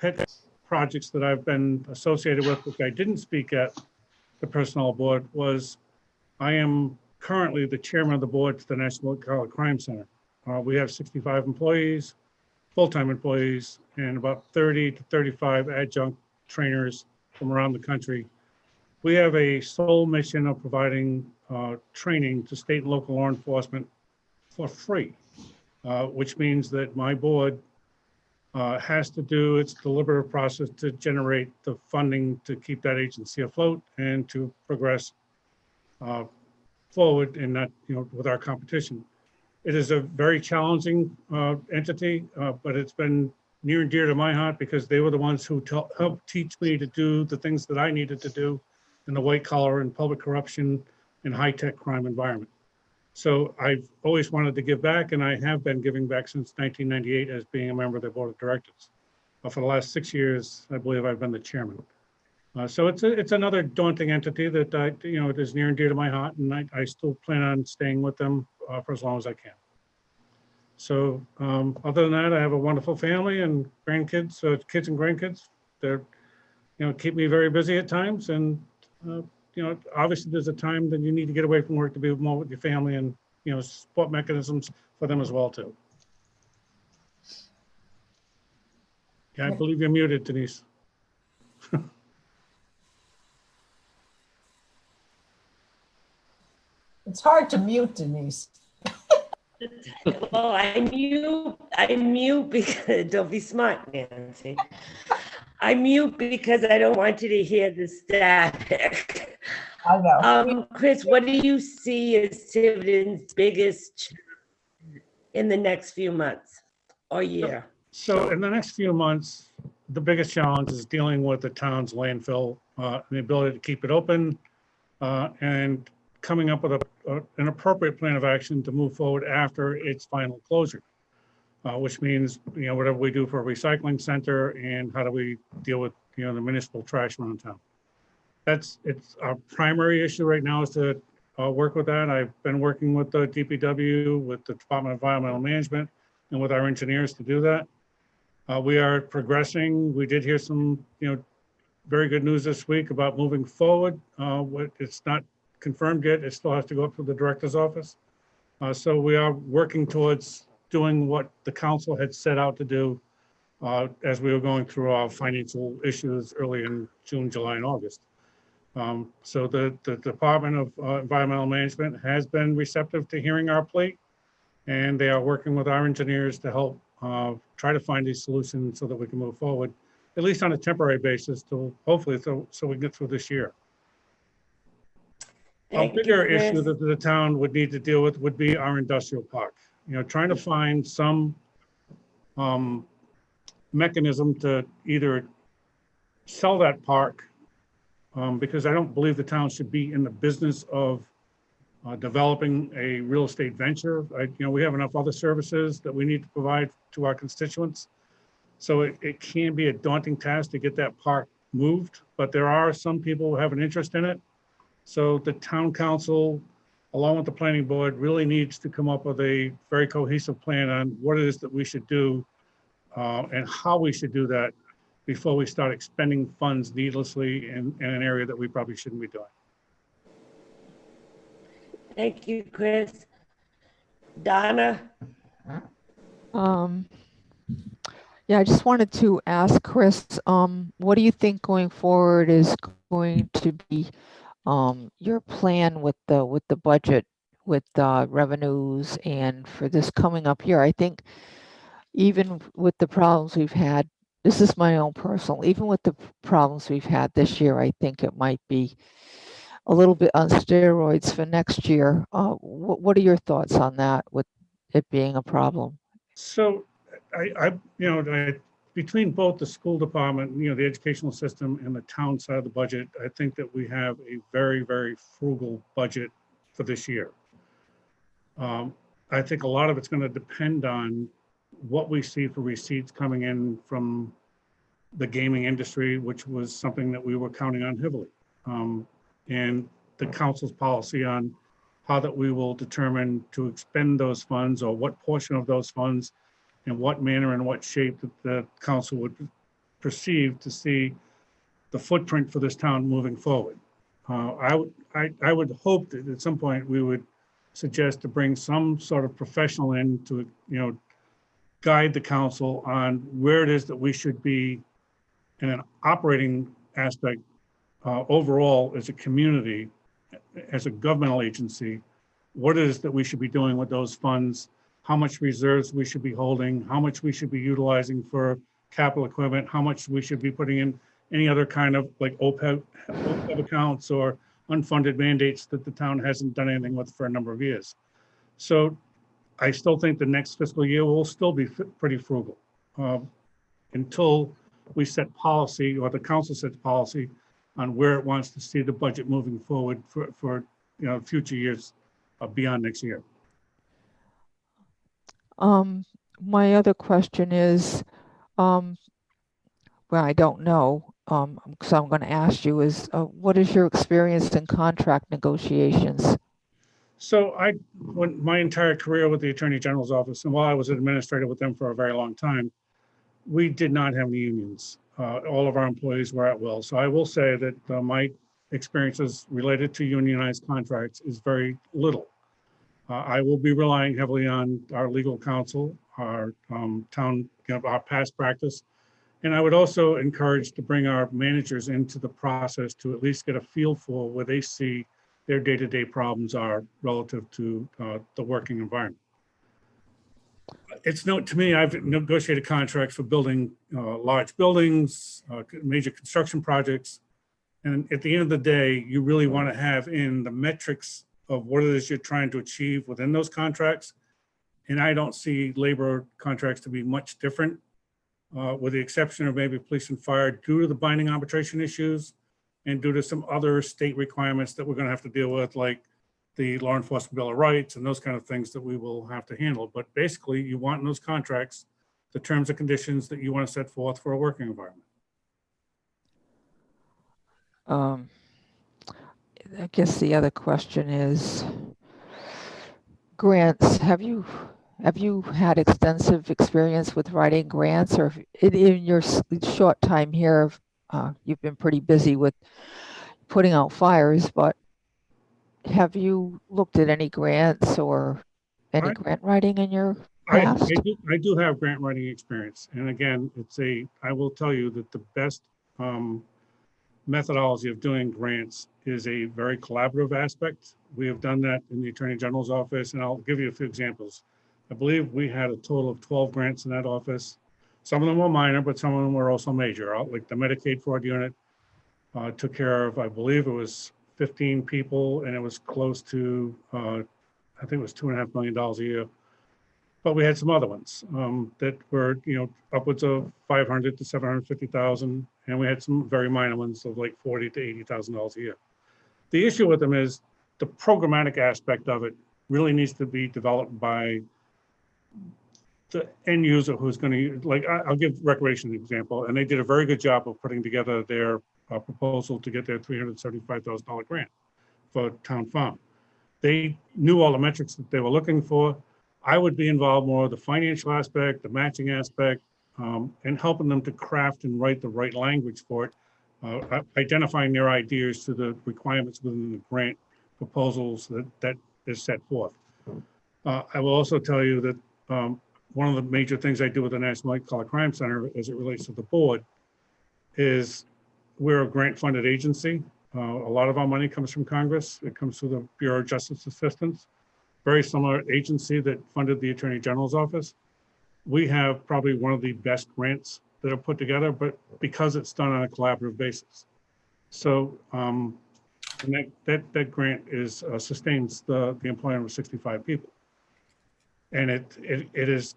pet projects that I've been associated with, which I didn't speak at the personnel board, was I am currently the chairman of the board to the National White Collar Crime Center. We have 65 employees, full-time employees, and about 30 to 35 adjunct trainers from around the country. We have a sole mission of providing training to state and local law enforcement for free, which means that my board has to do its deliberative process to generate the funding to keep that agency afloat and to progress forward in that, with our competition. It is a very challenging entity, but it's been near and dear to my heart because they were the ones who helped teach me to do the things that I needed to do in the white collar and public corruption and high-tech crime environment. So I've always wanted to give back, and I have been giving back since 1998 as being a member of the board of directors. For the last 6 years, I believe I've been the chairman. So it's another daunting entity that it is near and dear to my heart, and I still plan on staying with them for as long as I can. So other than that, I have a wonderful family and grandkids, kids and grandkids. They're, keep me very busy at times, and obviously there's a time that you need to get away from work to be more with your family, and support mechanisms for them as well too. Yeah, I believe you're muted, Denise. It's hard to mute, Denise. Well, I mute because, don't be smart, Nancy. I mute because I don't want you to hear the static. I know. Chris, what do you see as Tiverton's biggest in the next few months or year? So in the next few months, the biggest challenge is dealing with the town's landfill, and the ability to keep it open, and coming up with an appropriate plan of action to move forward after its final closure, which means, whatever we do for a recycling center and how do we deal with, the municipal trash around town. It's our primary issue right now is to work with that. I've been working with the DPW, with the Department of Environmental Management, and with our engineers to do that. We are progressing. We did hear some, very good news this week about moving forward. It's not confirmed yet. It still has to go up to the director's office. So we are working towards doing what the council had set out to do as we were going through our financial issues early in June, July, and August. So the Department of Environmental Management has been receptive to hearing our plea, and they are working with our engineers to help try to find these solutions so that we can move forward, at least on a temporary basis, to hopefully so we can get through this year. A bigger issue that the town would need to deal with would be our industrial park. Trying to find some mechanism to either sell that park, because I don't believe the town should be in the business of developing a real estate venture. We have enough other services that we need to provide to our constituents. So it can be a daunting task to get that park moved, but there are some people who have an interest in it. So the town council, along with the planning board, really needs to come up with a very cohesive plan on what it is that we should do and how we should do that before we start expending funds needlessly in an area that we probably shouldn't be doing. Thank you, Chris. Donna? Yeah, I just wanted to ask Chris, what do you think going forward is going to be your plan with the budget, with revenues, and for this coming up year? I think even with the problems we've had, this is my own personal, even with the problems we've had this year, I think it might be a little bit on steroids for next year. What are your thoughts on that, with it being a problem? So between both the school department, the educational system and the town side of the budget, I think that we have a very, very frugal budget for this year. I think a lot of it's going to depend on what we see for receipts coming in from the gaming industry, which was something that we were counting on heavily. And the council's policy on how that we will determine to expend those funds, or what portion of those funds, in what manner and what shape that the council would perceive to see the footprint for this town moving forward. I would hope that at some point we would suggest to bring some sort of professional in to, guide the council on where it is that we should be in an operating aspect, overall as a community, as a governmental agency, what it is that we should be doing with those funds, how much reserves we should be holding, how much we should be utilizing for capital equipment, how much we should be putting in any other kind of like OPEB accounts or unfunded mandates that the town hasn't done anything with for a number of years. So I still think the next fiscal year will still be pretty frugal until we set policy, or the council sets policy on where it wants to see the budget moving forward for future years beyond next year. My other question is, well, I don't know, so I'm going to ask you is, what is your experience in contract negotiations? So when my entire career with the Attorney General's office, and while I was an administrator with them for a very long time, we did not have any unions. All of our employees were at will. So I will say that my experiences related to unionized contracts is very little. I will be relying heavily on our legal counsel, our town, our past practice. And I would also encourage to bring our managers into the process to at least get a feel for where they see their day-to-day problems are relative to the working environment. To me, I've negotiated contracts for building large buildings, major construction projects. And at the end of the day, you really want to have in the metrics of what it is you're trying to achieve within those contracts. And I don't see labor contracts to be much different, with the exception of maybe police and fire, due to the binding arbitration issues and due to some other state requirements that we're going to have to deal with, like the Law Enforcement Bill of Rights and those kind of things that we will have to handle. But basically, you want in those contracts the terms and conditions that you want to set forth for a working environment. I guess the other question is grants. Have you had extensive experience with writing grants, or in your short time here, you've been pretty busy with putting out fires, but have you looked at any grants or any grant writing in your past? I do have grant writing experience. And again, I will tell you that the best methodology of doing grants is a very collaborative aspect. We have done that in the Attorney General's office, and I'll give you a few examples. I believe we had a total of 12 grants in that office. Some of them were minor, but some of them were also major. Like the Medicaid fraud unit took care of, I believe it was 15 people, and it was close to, I think it was $2.5 million a year. But we had some other ones that were, upwards of 500 to 750,000, and we had some very minor ones of like $40,000 to $80,000 a year. The issue with them is the programmatic aspect of it really needs to be developed by the end user who's going to, like, I'll give recreation an example, and they did a very good job of putting together their proposal to get their $375,000 grant for town farm. They knew all the metrics that they were looking for. I would be involved more with the financial aspect, the matching aspect, and helping them to craft and write the right language for it, identifying their ideas to the requirements within the grant proposals that is set forth. I will also tell you that one of the major things I do with the National White Collar Crime Center as it relates to the board is we're a grant funded agency. A lot of our money comes from Congress. It comes through the Bureau of Justice Assistance, very similar agency that funded the Attorney General's office. We have probably one of the best grants that are put together, but because it's done on a collaborative basis. So and that grant is sustains the employment of 65 people. And it is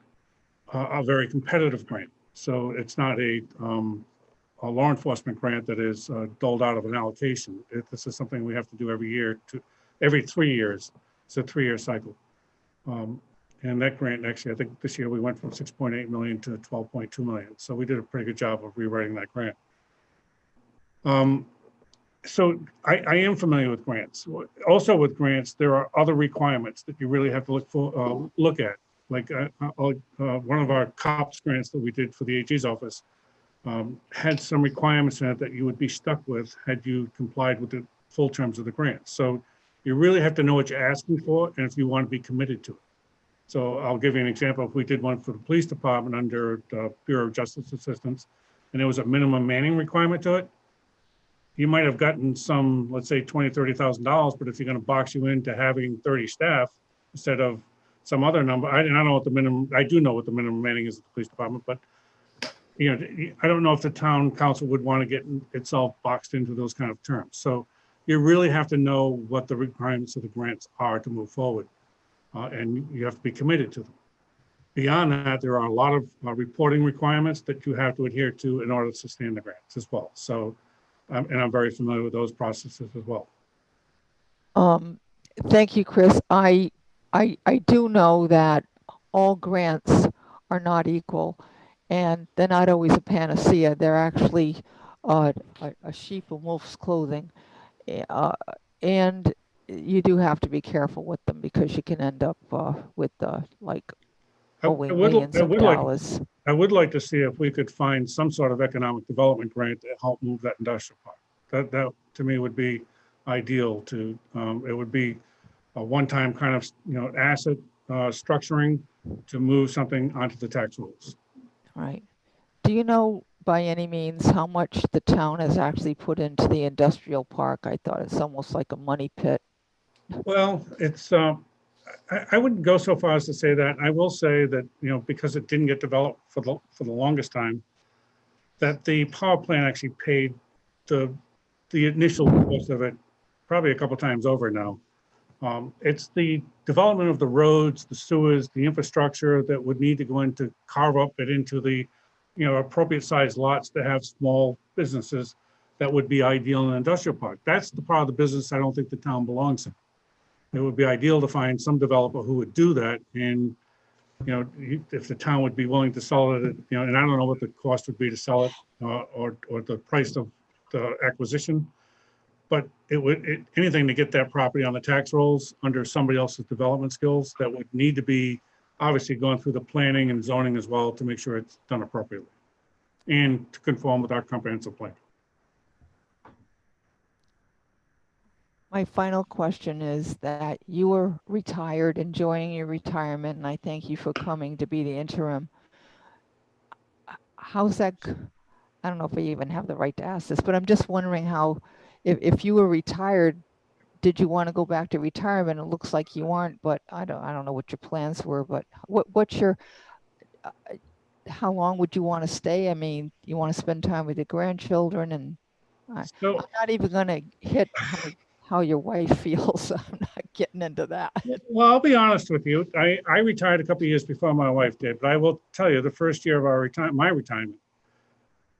a very competitive grant. So it's not a law enforcement grant that is doled out of an allocation. This is something we have to do every year, every 3 years. It's a 3-year cycle. And that grant, actually, I think this year we went from 6.8 million to 12.2 million. So we did a pretty good job of rewriting that grant. So I am familiar with grants. Also with grants, there are other requirements that you really have to look at. Like one of our COPS grants that we did for the AG's office had some requirements in it that you would be stuck with had you complied with the full terms of the grant. So you really have to know what you're asking for and if you want to be committed to it. So I'll give you an example. If we did one for the police department under the Bureau of Justice Assistance, and there was a minimum manning requirement to it, you might have gotten some, let's say $20,000, $30,000, but if you're going to box you into having 30 staff instead of some other number, I don't know what the minimum, I do know what the minimum manning is at the police department, but you know, I don't know if the town council would want to get itself boxed into those kind of terms. So you really have to know what the requirements of the grants are to move forward. And you have to be committed to them. Beyond that, there are a lot of reporting requirements that you have to adhere to in order to sustain the grants as well. So, and I'm very familiar with those processes as well. Thank you, Chris. I do know that all grants are not equal, and they're not always a panacea. They're actually a sheep in wolf's clothing, and you do have to be careful with them because you can end up with like owing millions of dollars. I would like to see if we could find some sort of economic development grant to help move that industrial park. That to me would be ideal. To it would be a one-time kind of asset structuring to move something onto the tax rolls. Right. Do you know by any means how much the town has actually put into the industrial park? I thought it's almost like a money pit. Well, it's I wouldn't go so far as to say that. I will say that because it didn't get developed for the longest time, that the power plant actually paid the initial cost of it probably a couple times over now. It's the development of the roads, the sewers, the infrastructure that would need to go into carve up it into the appropriate sized lots to have small businesses that would be ideal in an industrial park. That's the part of the business I don't think the town belongs in. It would be ideal to find some developer who would do that. And, if the town would be willing to sell it, and I don't know what the cost would be to sell it or the price of the acquisition, but anything to get that property on the tax rolls under somebody else's development skills that would need to be obviously going through the planning and zoning as well to make sure it's done appropriately and to conform with our comprehensive plan. My final question is that you were retired, enjoying your retirement, and I thank you for coming to be the interim. How's that? I don't know if I even have the right to ask this, but I'm just wondering how, if you were retired, did you want to go back to retirement? It looks like you aren't, but I don't know what your plans were, but what's your, how long would you want to stay? I mean, you want to spend time with your grandchildren, and I'm not even going to hit how your wife feels. I'm not getting into that. Well, I'll be honest with you. I retired a couple of years before my wife did, but I will tell you the first year of my retirement,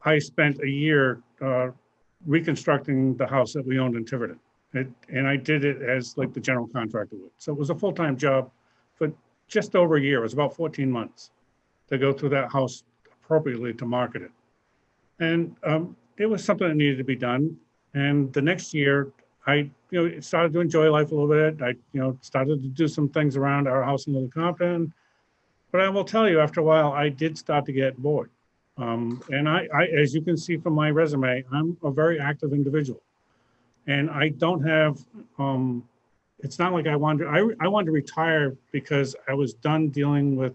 I spent a year reconstructing the house that we owned in Tiverton. And I did it as like the general contractor would. So it was a full-time job for just over a year. It was about 14 months to go through that house appropriately to market it. And it was something that needed to be done. And the next year, I started to enjoy life a little bit. I started to do some things around our house in Little Compton. But I will tell you, after a while, I did start to get bored. And I, as you can see from my resume, I'm a very active individual. And I don't have, it's not like I wanted to retire because I was done dealing with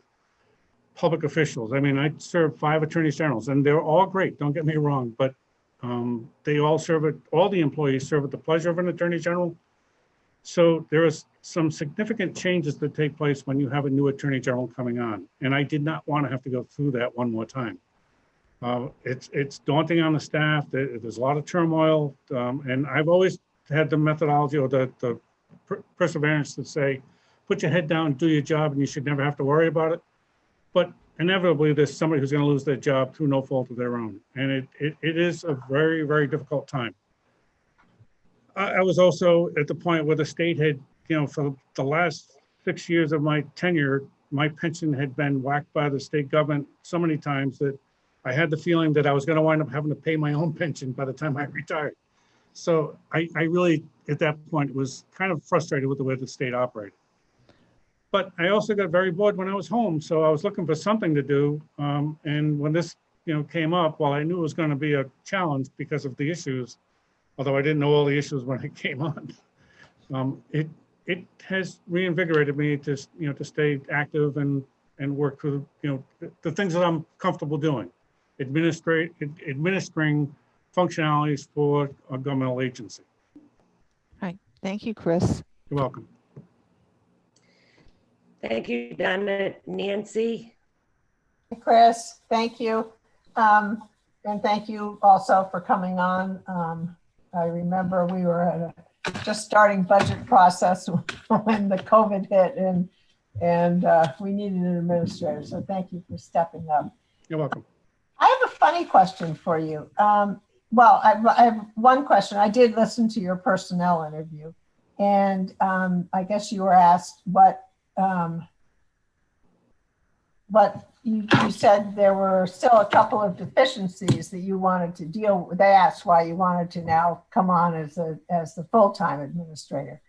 public officials. I mean, I served 5 attorneys generals, and they're all great, don't get me wrong, but they all serve at, all the employees serve at the pleasure of an attorney general. So there is some significant changes that take place when you have a new attorney general coming on. And I did not want to have to go through that one more time. It's daunting on the staff. There's a lot of turmoil. And I've always had the methodology or the perseverance to say, put your head down, do your job, and you should never have to worry about it. But inevitably, there's somebody who's going to lose their job through no fault of their own. And it is a very, very difficult time. I was also at the point where the state had, for the last 6 years of my tenure, my pension had been whacked by the state government so many times that I had the feeling that I was going to wind up having to pay my own pension by the time I retired. So I really, at that point, was kind of frustrated with the way the state operated. But I also got very bored when I was home, so I was looking for something to do. And when this, came up, while I knew it was going to be a challenge because of the issues, although I didn't know all the issues when it came on, it has reinvigorated me to stay active and work through the things that I'm comfortable doing, administering functionalities for a governmental agency. All right, thank you, Chris. You're welcome. Thank you, Donna. Nancy? Chris, thank you. And thank you also for coming on. I remember we were at just starting budget process when the COVID hit and we needed an administrator. So thank you for stepping up. You're welcome. I have a funny question for you. Well, I have one question. I did listen to your personnel interview, and I guess you were asked what you said there were still a couple of deficiencies that you wanted to deal with. They asked why you wanted to now come on as the full-time administrator.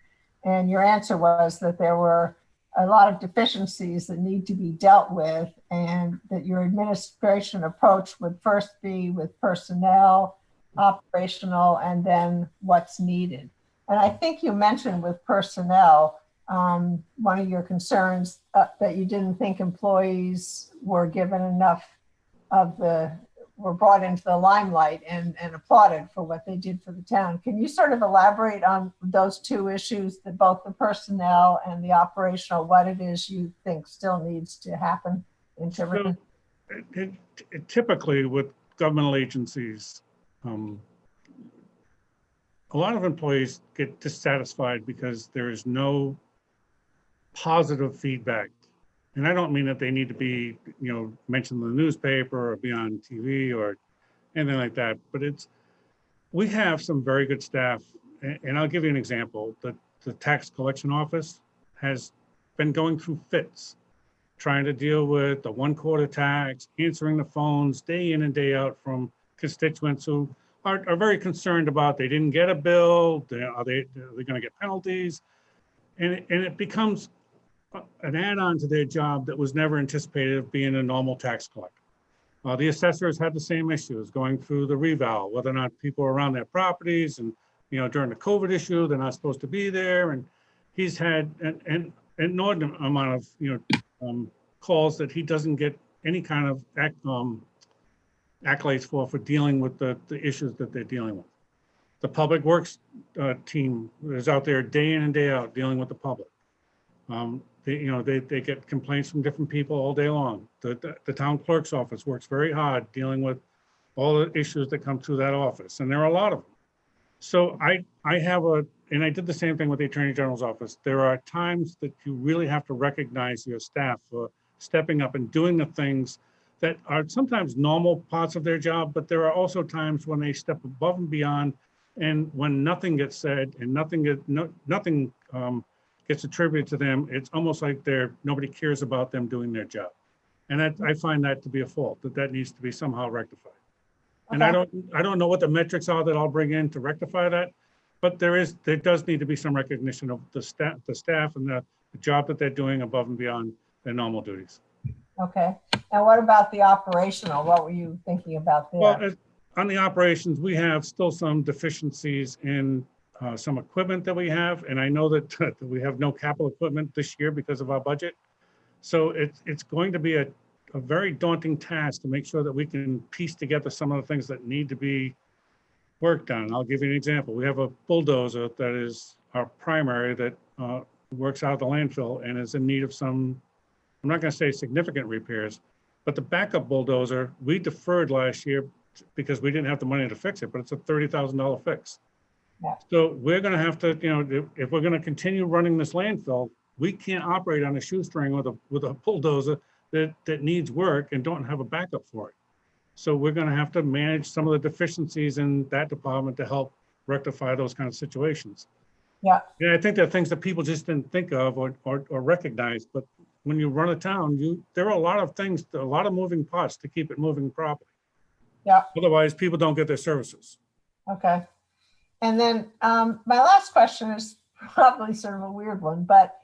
And your answer was that there were a lot of deficiencies that need to be dealt with, and that your administration approach would first be with personnel, operational, and then what's needed. And I think you mentioned with personnel, one of your concerns that you didn't think employees were given enough were brought into the limelight and applauded for what they did for the town. Can you sort of elaborate on those two issues, that both the personnel and the operational, what it is you think still needs to happen in Tiverton? So, typically with governmental agencies, a lot of employees get dissatisfied because there is no positive feedback. And I don't mean that they need to be, mentioned in the newspaper or be on TV or anything like that, but we have some very good staff. And I'll give you an example. The tax collection office has been going through fits, trying to deal with the 1/4 tax, answering the phones day in and day out from constituents who are very concerned about they didn't get a bill, are they going to get penalties? And it becomes an add-on to their job that was never anticipated of being a normal tax collector. The assessors had the same issues going through the reval, whether or not people are around their properties, and during the COVID issue, they're not supposed to be there. And he's had an inordinate amount of calls that he doesn't get any kind of accolades for dealing with the issues that they're dealing with. The public works team is out there day in and day out dealing with the public. They get complaints from different people all day long. The town clerk's office works very hard dealing with all the issues that come through that office, and there are a lot of them. So and I did the same thing with the Attorney General's office. There are times that you really have to recognize your staff for stepping up and doing the things that are sometimes normal parts of their job, but there are also times when they step above and beyond, and when nothing gets said and nothing gets attributed to them, it's almost like nobody cares about them doing their job. And I find that to be a fault, that needs to be somehow rectified. Okay. And I don't know what the metrics are that I'll bring in to rectify that, but there does need to be some recognition of the staff and the job that they're doing above and beyond their normal duties. Okay. And what about the operational? What were you thinking about there? Well, on the operations, we have still some deficiencies in some equipment that we have, and I know that we have no capital equipment this year because of our budget. So it's going to be a a very daunting task to make sure that we can piece together some of the things that need to be worked on. I'll give you an example. We have a bulldozer that is our primary that works out of the landfill and is in need of some, I'm not going to say significant repairs, but the backup bulldozer, we deferred last year because we didn't have the money to fix it, but it's a $30,000 fix. Yeah. So we're going to have to, you know, if we're going to continue running this landfill, we can't operate on a shoestring with a bulldozer that needs work and don't have a backup for it. So we're going to have to manage some of the deficiencies in that department to help rectify those kind of situations. Yeah. Yeah, I think there are things that people just didn't think of or recognize, but when you run a town, there are a lot of things, a lot of moving parts to keep it moving properly. Yeah. Otherwise, people don't get their services. Okay. And then my last question is probably sort of a weird one, but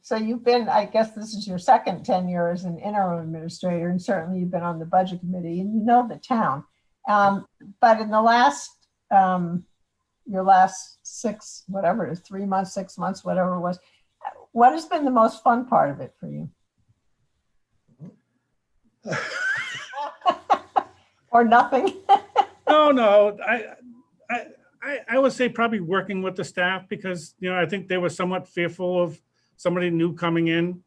so you've been, I guess this is your second tenure as an interim administrator, and certainly you've been on the budget committee and you know the town. But in the last, your last 6, whatever it is, 3 months, 6 months, whatever it was, what has been the most fun part of it for you? Or nothing? No, I would say probably working with the staff because, you know, I think they were somewhat fearful of somebody new coming in.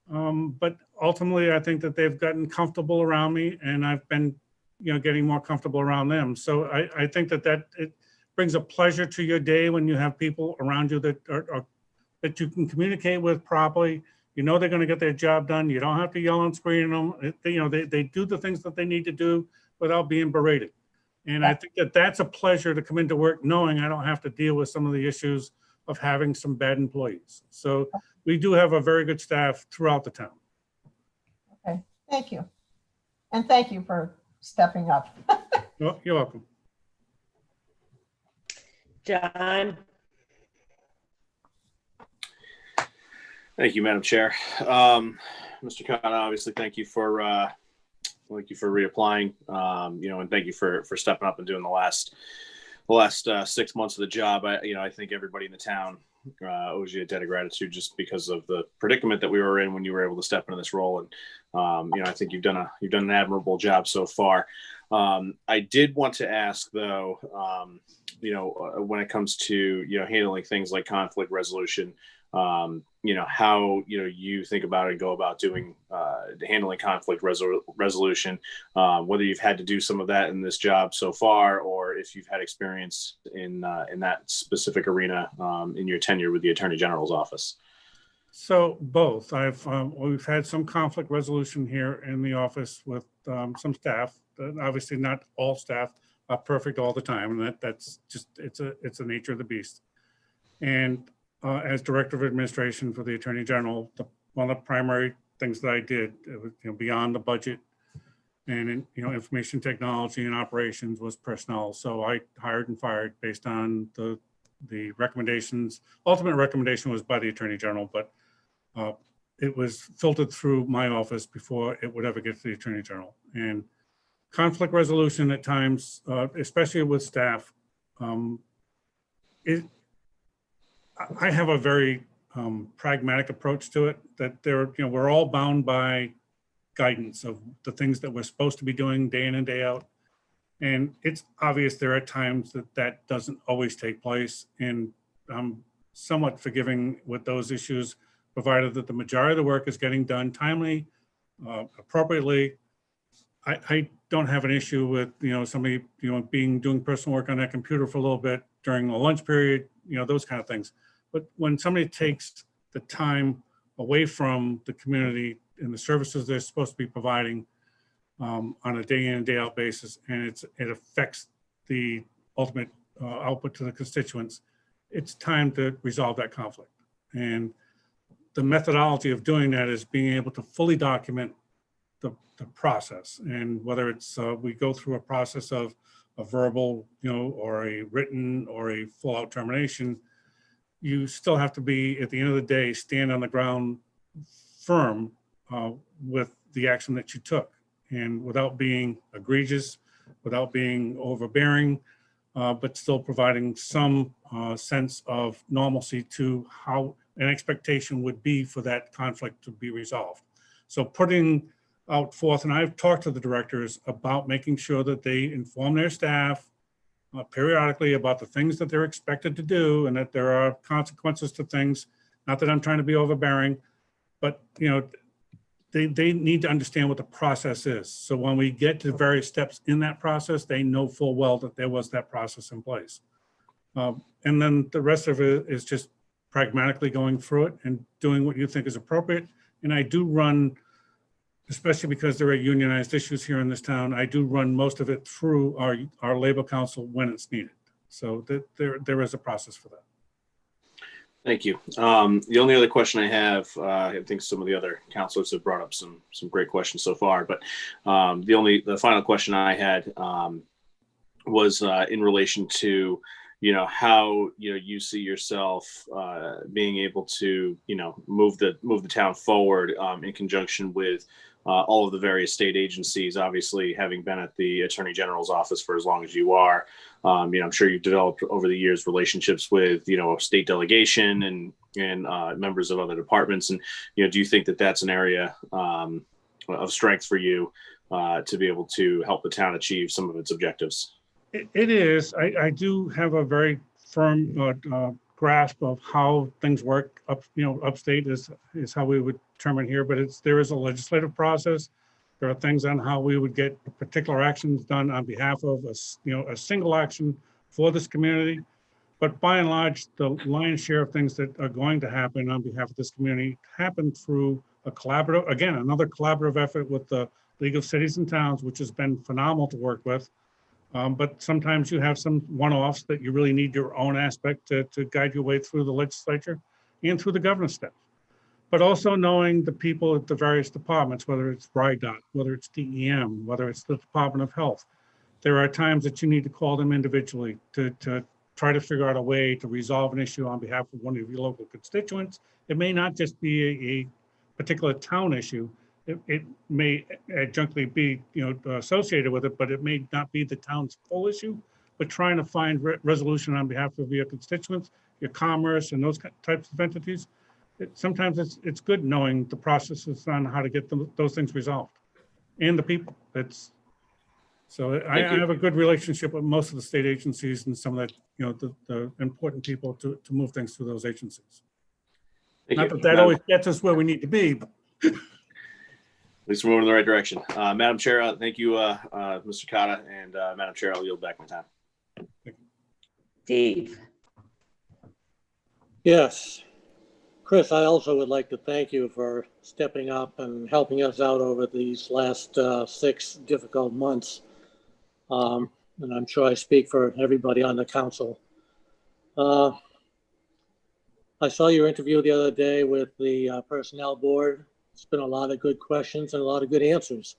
But ultimately, I think that they've gotten comfortable around me and I've been, you know, getting more comfortable around them. So I think that it brings a pleasure to your day when you have people around you that that you can communicate with properly. You know they're going to get their job done. You don't have to yell and scream at them. You know, they do the things that they need to do without being berated. And I think that that's a pleasure to come into work knowing I don't have to deal with some of the issues of having some bad employees. So we do have a very good staff throughout the town. Okay, thank you. And thank you for stepping up. You're welcome. John? Thank you, Madam Chair. Mr. Khan, obviously, thank you for reapplying, you know, and thank you for stepping up and doing the last 6 months of the job. I think everybody in the town owes you a debt of gratitude just because of the predicament that we were in when you were able to step into this role. And, you know, I think you've done an admirable job so far. I did want to ask though, you know, when it comes to, you know, handling things like conflict resolution, you know, how, you know, you think about and go about doing, handling conflict resolution, whether you've had to do some of that in this job so far, or if you've had experience in that specific arena, in your tenure with the Attorney General's office. So both. We've had some conflict resolution here in the office with some staff. Obviously, not all staff are perfect all the time, and that's just it's the nature of the beast. And as Director of Administration for the Attorney General, one of the primary things that I did, was, you know, beyond the budget and, you know, information technology and operations, was personnel. So I hired and fired based on the recommendations. Ultimate recommendation was by the Attorney General, but it was filtered through my office before it would ever get to the Attorney General. And conflict resolution at times, especially with staff, I have a very pragmatic approach to it, that we're all bound by guidance of the things that we're supposed to be doing day in and day out. And it's obvious there are times that doesn't always take place. And I'm somewhat forgiving with those issues, provided that the majority of the work is getting done timely, appropriately. I don't have an issue with, you know, somebody, you know, doing personal work on their computer for a little bit during the lunch period, you know, those kind of things. But when somebody takes the time away from the community and the services they're supposed to be providing on a day in and day out basis, and it affects the ultimate output to the constituents, it's time to resolve that conflict. And the methodology of doing that is being able to fully document the process. And whether it's we go through a process of a verbal, you know, or a written or a full out termination, you still have to be, at the end of the day, stand on the ground firm with the action that you took, and without being egregious, without being overbearing, but still providing some sense of normalcy to how an expectation would be for that conflict to be resolved. So putting out forth, and I've talked to the directors about making sure that they inform their staff periodically about the things that they're expected to do, and that there are consequences to things. Not that I'm trying to be overbearing, but they need to understand what the process is. So when we get to various steps in that process, they know full well that there was that process in place. And then the rest of it is just pragmatically going through it and doing what you think is appropriate. And I do run, especially because there are unionized issues here in this town, I do run most of it through our labor council when it's needed. So there is a process for that. Thank you. The only other question I have, I think some of the other counselors have brought up some great questions so far, but the final question I had was in relation to how you see yourself being able to move the town forward in conjunction with all of the various state agencies. Obviously, having been at the Attorney General's office for as long as you are, I'm sure you've developed over the years relationships with state delegation and members of other departments. And do you think that that's an area of strength for you to be able to help the town achieve some of its objectives? It is. I do have a very firm grasp of how things work upstate is how we would determine here, but there is a legislative process. There are things on how we would get particular actions done on behalf of a single action for this community. But by and large, the lion's share of things that are going to happen on behalf of this community happen through a collaborative, again, another collaborative effort with the League of Cities and Towns, which has been phenomenal to work with. But sometimes you have some one-offs that you really need your own aspect to guide your way through the legislature and through the governor's staff. But also knowing the people at the various departments, whether it's RIDOT, whether it's DEM, whether it's the Department of Health. There are times that you need to call them individually to try to figure out a way to resolve an issue on behalf of one of your local constituents. It may not just be a particular town issue. It may adjunctly be associated with it, but it may not be the town's full issue. But trying to find resolution on behalf of your constituents, your commerce, and those types of entities, sometimes it's good knowing the processes on how to get those things resolved, and the people. I have a good relationship with most of the state agencies and some of the important people to move things through those agencies. Not that always gets us where we need to be, but at least we're moving in the right direction. Madam Chair, thank you, Mr. Cotta, and Madam Chair, I'll yield back my time. Steve. Yes. Chris, I also would like to thank you for stepping up and helping us out over these last 6 difficult months. And I'm sure I speak for everybody on the council. I saw your interview the other day with the personnel board. It's been a lot of good questions and a lot of good answers.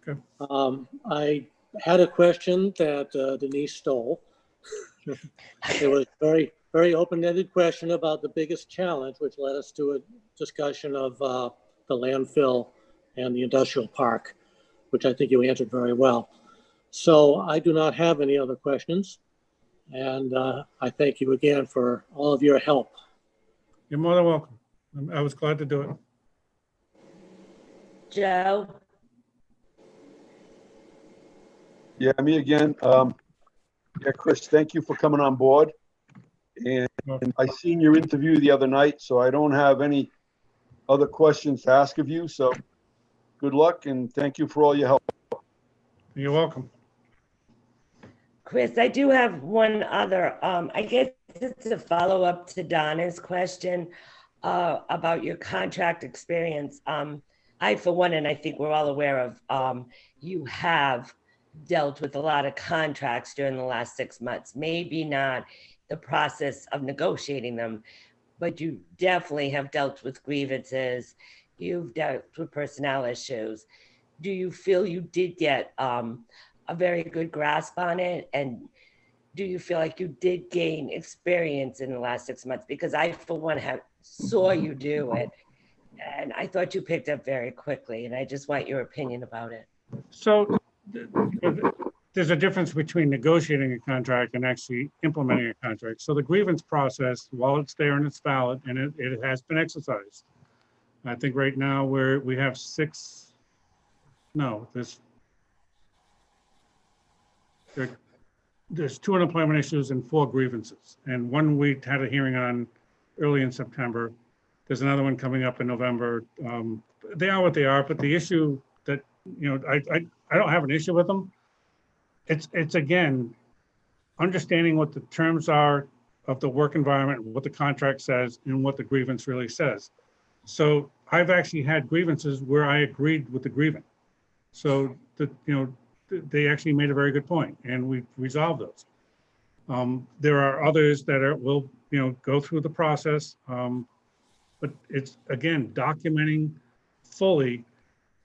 Okay. I had a question that Denise stole. It was very, very open-ended question about the biggest challenge, which led us to a discussion of the landfill and the industrial park, which I think you answered very well. So I do not have any other questions. And I thank you again for all of your help. you're more than welcome. I was glad to do it. Joe. Yeah, me again. Yeah, Chris, thank you for coming on board. And I seen your interview the other night, so I don't have any other questions to ask of you. So good luck and thank you for all your help. You're welcome. Chris, I do have one other, I guess it's a follow-up to Donna's question about your contract experience. I, for one, and I think we're all aware of, you have dealt with a lot of contracts during the last 6 months, maybe not the process of negotiating them, but you definitely have dealt with grievances. You've dealt with personnel issues. Do you feel you did get a very good grasp on it? And do you feel like you did gain experience in the last 6 months? Because I, for one, saw you do it, and I thought you picked up very quickly, and I just want your opinion about it. So there's a difference between negotiating a contract and actually implementing a contract. So the grievance process, while it's there and it's valid, and it has been exercised. I think right now we have 6 no, there's 2 unemployment issues and 4 grievances. And one we had a hearing on early in September. There's another one coming up in November. They are what they are, but the issue that, I don't have an issue with them. It's again, understanding what the terms are of the work environment, what the contract says, and what the grievance really says. So I've actually had grievances where I agreed with the grievance. So they actually made a very good point, and we resolved those. There are others that will go through the process, but it's again documenting fully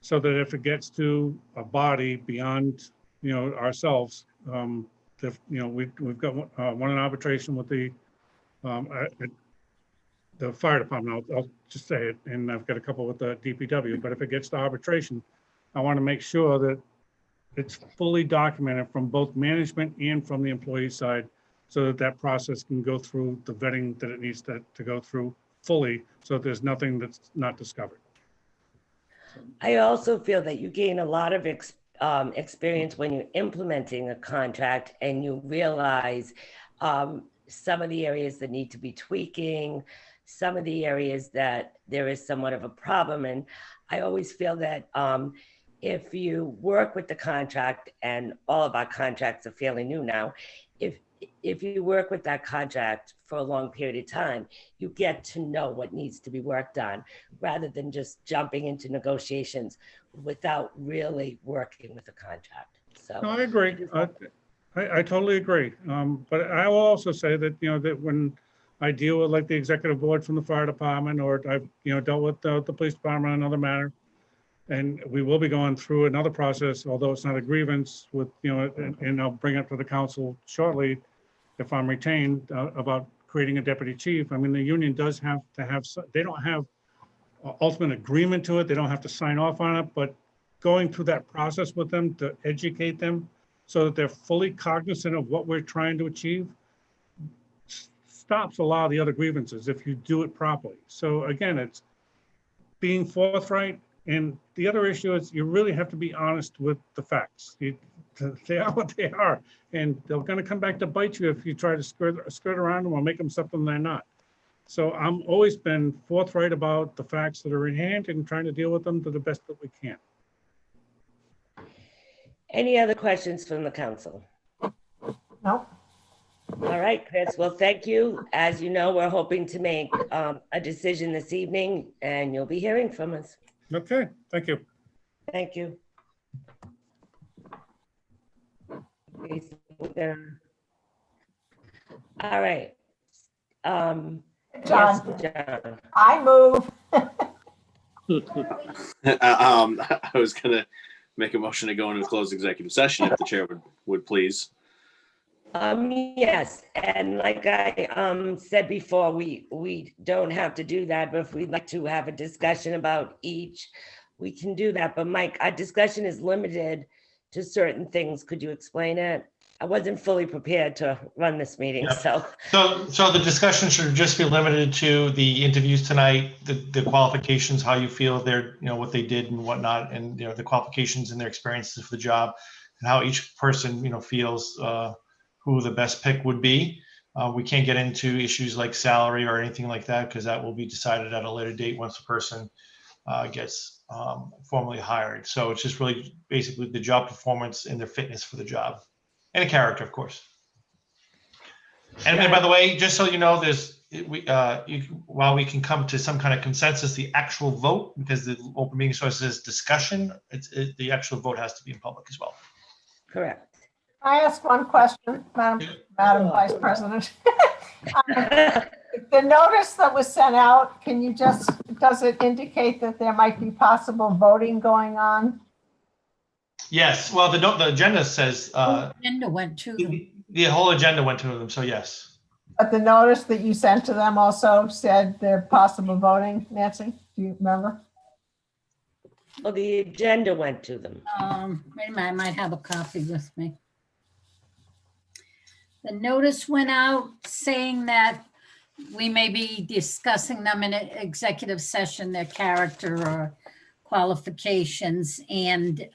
so that if it gets to a body beyond ourselves, we've got one in arbitration with the fire department. I'll just say it, and I've got a couple with the DPW. But if it gets to arbitration, I want to make sure that it's fully documented from both management and from the employee side, so that that process can go through the vetting that it needs to go through fully, so that there's nothing that's not discovered. I also feel that you gain a lot of experience when you're implementing a contract and you realize some of the areas that need to be tweaking, some of the areas that there is somewhat of a problem. And I always feel that if you work with the contract, and all of our contracts are fairly new now, if you work with that contract for a long period of time, you get to know what needs to be worked on, rather than just jumping into negotiations without really working with the contract. So no, I agree. I totally agree. But I will also say that that when I deal with like the executive board from the fire department, or I've dealt with the police department on another matter, and we will be going through another process, although it's not a grievance with and I'll bring it to the council shortly if I'm retained, about creating a deputy chief. I mean, the union does have to have, they don't have ultimate agreement to it. They don't have to sign off on it, but going through that process with them to educate them so that they're fully cognizant of what we're trying to achieve stops a lot of the other grievances if you do it properly. So again, it's being forthright. And the other issue is you really have to be honest with the facts. They are what they are, and they're going to come back to bite you if you try to skirt around them or make them something they're not. So I'm always been forthright about the facts that are in hand and trying to deal with them to the best that we can. any other questions from the council? No. All right, Chris. Well, thank you. As you know, we're hoping to make a decision this evening, and you'll be hearing from us. Okay, thank you. Thank you. All right. John, Yes, John. I move. I was gonna make a motion to go into a closed executive session if the chair would please. Yes, and like I said before, we don't have to do that, but if we'd like to have a discussion about each, we can do that. But Mike, our discussion is limited to certain things. Could you explain it? I wasn't fully prepared to run this meeting, so. So the discussion should just be limited to the interviews tonight, the qualifications, how you feel they're, what they did and whatnot, and, the qualifications and their experiences for the job, and how each person, feels who the best pick would be. We can't get into issues like salary or anything like that, because that will be decided at a later date once the person gets formally hired. So it's just really basically the job performance and their fitness for the job. And a character, of course. And by the way, just so you know, while we can come to some kind of consensus, the actual vote, because the open meeting source says discussion, the actual vote has to be in public as well. Correct. I ask one question, Madam Vice President. The notice that was sent out, does it indicate that there might be possible voting going on? Yes, well, the agenda says, Agenda went to them. the whole agenda went to them, so yes. But the notice that you sent to them also said there possible voting, Nancy? Do you remember? Well, the agenda went to them. Wait a minute, I might have a copy with me. The notice went out saying that we may be discussing them in an executive session, their character or qualifications and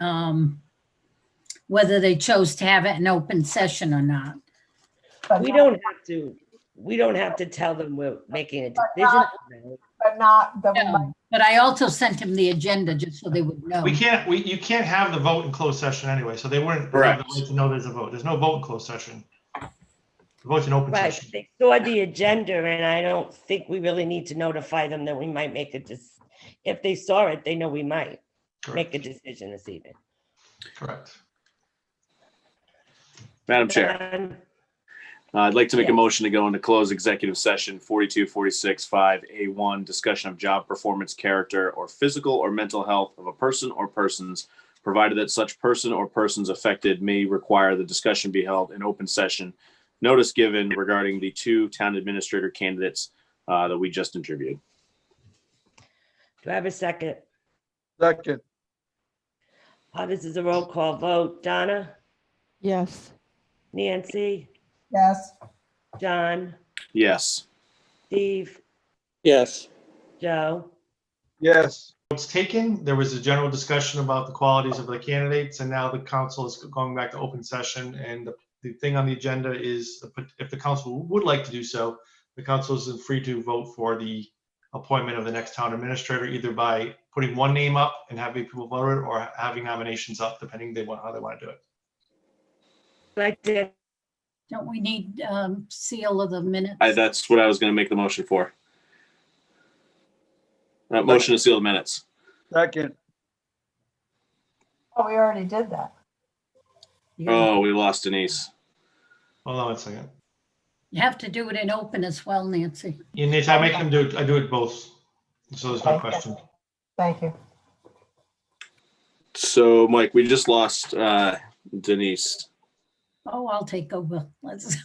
whether they chose to have it in open session or not. But We not- don't have to tell them we're making a But decision. But not that we might, No, but I also sent him the agenda just so they would know. You can't have the vote in closed session anyway, so they wouldn't have the Correct. right to know there's a vote. There's no vote in closed session. The vote's in open Right, session. they saw the agenda and I don't think we really need to notify them that we might make if they saw it, they know we might make a Correct. decision this evening. Correct. Madam Chair, John, I'd like to make a Yes. motion to go into closed executive session 4246(5)(a)(1), discussion of job performance, character, or physical or mental health of a person or persons, provided that such person or persons affected may require the discussion be held in open session. Notice given regarding the 2 town administrator candidates that we just interviewed. do I have a second? Second, This is a roll call vote. Donna, Yes. Nancy, yes. John, Yes. Steve, Yes. Joe. yes. Votes taken. There was a general discussion about the qualities of the candidates, and now the council is going back to open session. And the thing on the agenda is, if the council would like to do so, the council is free to vote for the appointment of the next town administrator, either by putting one name up and having people vote it, or having nominations up, depending how they want to do it. Like to, Don't we need seal of the minutes? That's what I was going to make the motion for. Motion to seal the minutes. Second, Oh, we already did that. Oh, we lost Denise. Hold on a second. You have to do it in open as well, Nancy. Nancy, I make them do it. I do it both. So there's no Okay. question. Thank you. So, Mike, we just lost Denise. Oh, I'll take over. Let's.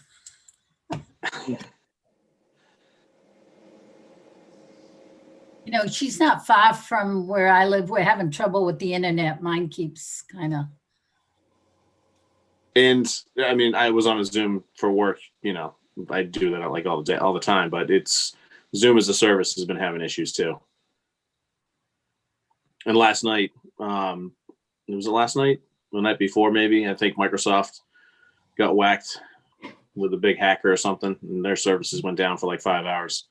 You know, she's not far from where I live. We're having trouble with the internet. Mine keeps kind of. And I mean, I was on a Zoom for work, I do that like all the time, but Zoom as a service has been having issues too. And last night, was it last night? The night before, maybe, I think Microsoft got whacked with a big hacker or something, and their services went down for like 5 hours.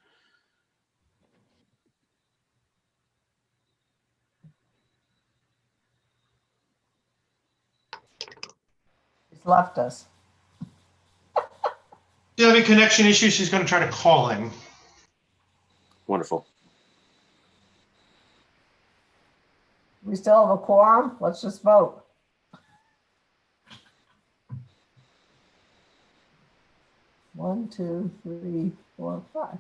She's left us. She's having connection issues. She's going to try to call in. Wonderful. We still have a quorum. Let's just vote. One, two, three, four, five.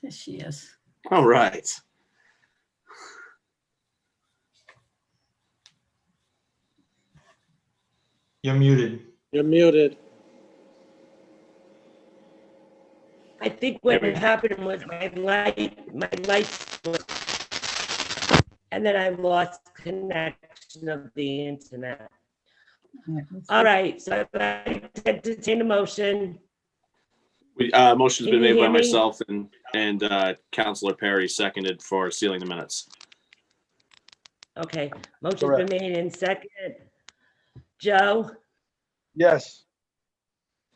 There she is. All right. You're muted. You're muted. I think what happened was my lights were, and then I lost connection of the internet. All right, so I'd like to entertain a motion. Motion's Can been you made by hear me? myself and Councilor Perry seconded for sealing the minutes. Okay, motion's Correct. been made in second. Joe, yes.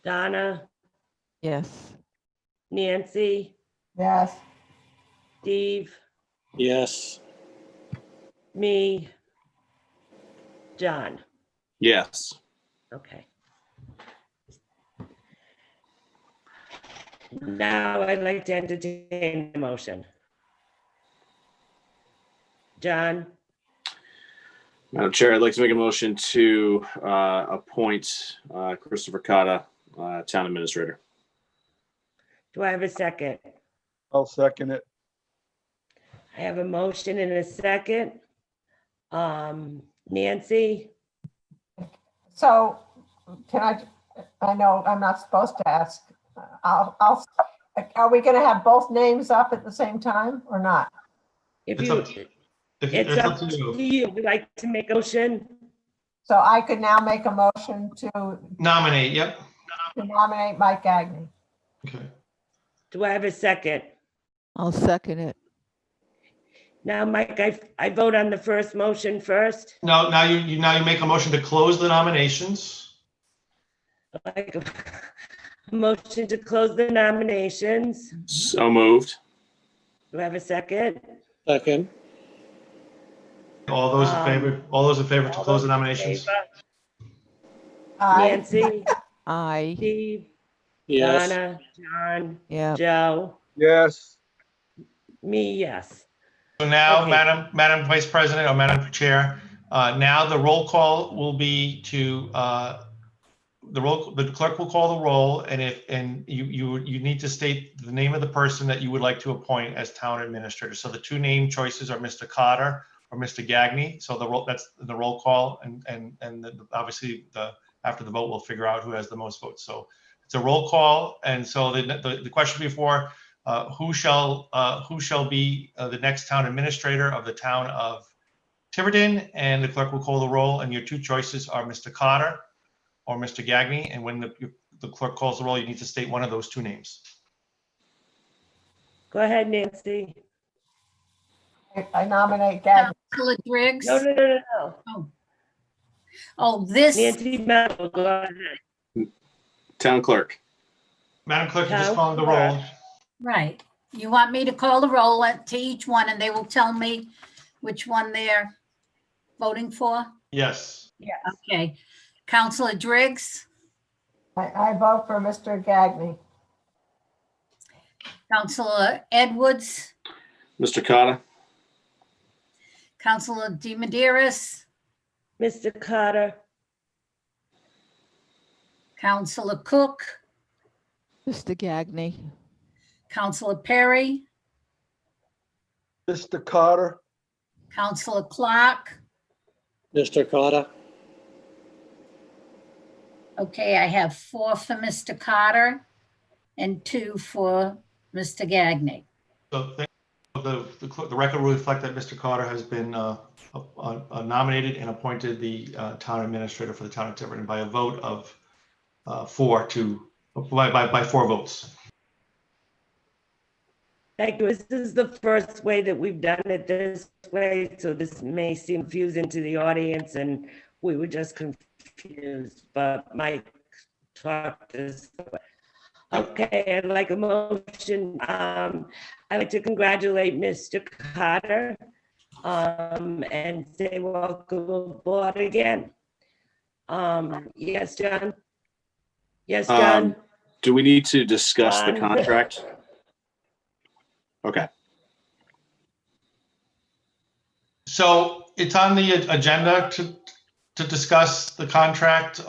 Donna, Yes. Nancy, Yes. Steve, Yes. me, John. Yes. Okay. Now I'd like to entertain a motion. John, Madam Chair, I'd like to make a motion to appoint Christopher Cotta, Town Administrator. do I have a second? I'll second it. I have a motion and a second. Nancy, So can I know I'm not supposed to ask. Are we going to have both names up at the same time or not? if It's you, up to It's up to you. Would you like to make a motion? So I could now make a motion to Nominate, yep. nominate Mike Gagney. Okay. Do I have a second? I'll second it. Now, Mike, I vote on the first motion first. No, now you make a motion to close the nominations. Like a motion to close the nominations. So moved. Do I have a second? Second, All those in favor, all those in favor to All close the those in nominations? favor? Aye. Nancy, Aye. Steve, yes. Donna, John, Yeah. Joe, Yes. me, yes. So now, Okay. Madam Vice President or Madam Chair, now the roll call will be to, the clerk will call the roll, and you need to state the name of the person that you would like to appoint as town administrator. So the two name choices are Mr. Cotter or Mr. Gagney. So that's the roll call, and obviously after the vote, we'll figure out who has the most votes. So it's a roll call, and so the question before, who shall be the next town administrator of the town of Tiverton, and the clerk will call the roll, and your two choices are Mr. Cotter or Mr. Gagney, and when the clerk calls the roll, you need to state one of those two names. Go ahead, Nancy. I nominate Gagney. Councilor Driggs? No. Oh, this, Nancy Mello, go ahead. Town clerk. Madam Clerk, you're just Town calling the roll. right. You want me to call the roll to each one and they will tell me which one they're voting for? Yes. Yes. Okay. Councilor Driggs, I vote for Mr. Gagney. Councilor Edwards, Mr. Cotter. Councilor DiMederos, Mr. Cotter, Councilor Cook, Mr. Gagney. Councilor Perry, Mr. Carter. Councilor Clark. Mr. Carter, Okay, I have 4 for Mr. Carter and 2 for Mr. Gagney. So the record will reflect that Mr. Carter has been nominated and appointed the town administrator for the town of Tiverton by a vote of 4 votes. thank you. This is the first way that we've done it this way, so this may seem confusing to the audience, and we were just confused, but Mike talked us through it. Okay, I'd like a motion. I'd like to congratulate Mr. Cotter and say welcome aboard again. Yes, John? Yes, John? Do we need to discuss the John? contract? Okay. So it's on the agenda to discuss the contract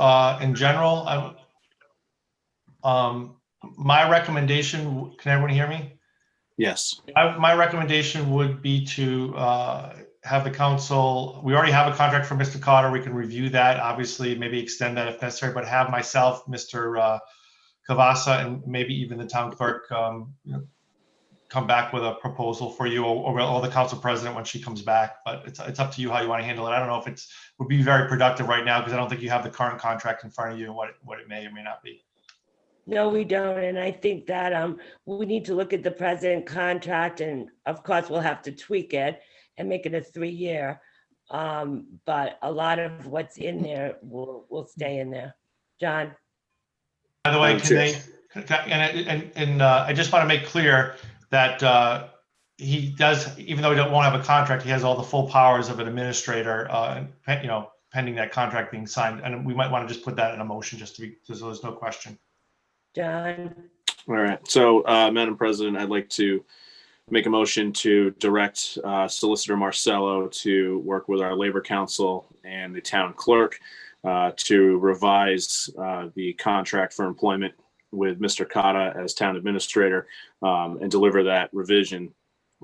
in general. My recommendation, can everyone hear me? Yes. My recommendation would be to have the council, we already have a contract for Mr. Cotter. We can review that, obviously, maybe extend that if necessary, but have myself, Mr. Cavassa, and maybe even the town clerk come back with a proposal for you, or the council president when she comes back. But it's up to you how you want to handle it. I don't know if it would be very productive right now, because I don't think you have the current contract in front of you and what it may or may not be. No, we don't, and I think that we need to look at the present contract, and of course, we'll have to tweak it and make it a 3-year. But a lot of what's in there will stay in there. John? By the way, I just want to make clear that he does, even though he won't have a contract, he has all the full powers of an administrator, pending that contract being signed. And we might want to just put that in a motion just so there's no question. John? All right. So, Madam President, I'd like to make a motion to direct Solicitor Marcello to work with our Labor Council and the town clerk to revise the contract for employment with Mr. Cotta as town administrator and deliver that revision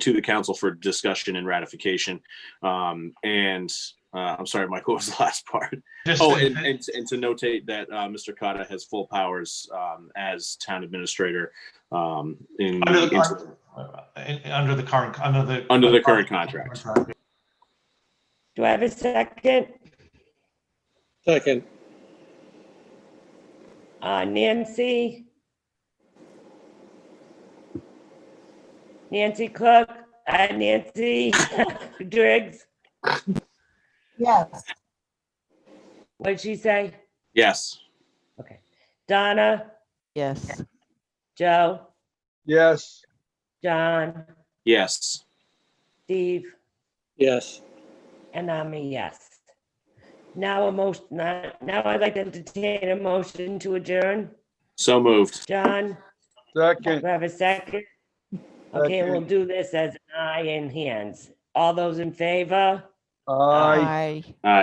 to the council for discussion and ratification. I'm sorry, Mike, what was the last part? And to notate that Mr. Cotta has full powers as town administrator under the current contract. Do I have a second? Second, Nancy? Nancy Cook, Nancy Driggs, Yes. what did she say? Yes. Okay. Donna, Yes. Joe, Yes. John, Yes. Steve, yes. and I'm a yes. Now now I'd like to entertain a motion to adjourn. So moved. John, Second. do I have a second? Okay, Second. we'll do this as an eye and hands. All those in favor? Aye. Aye.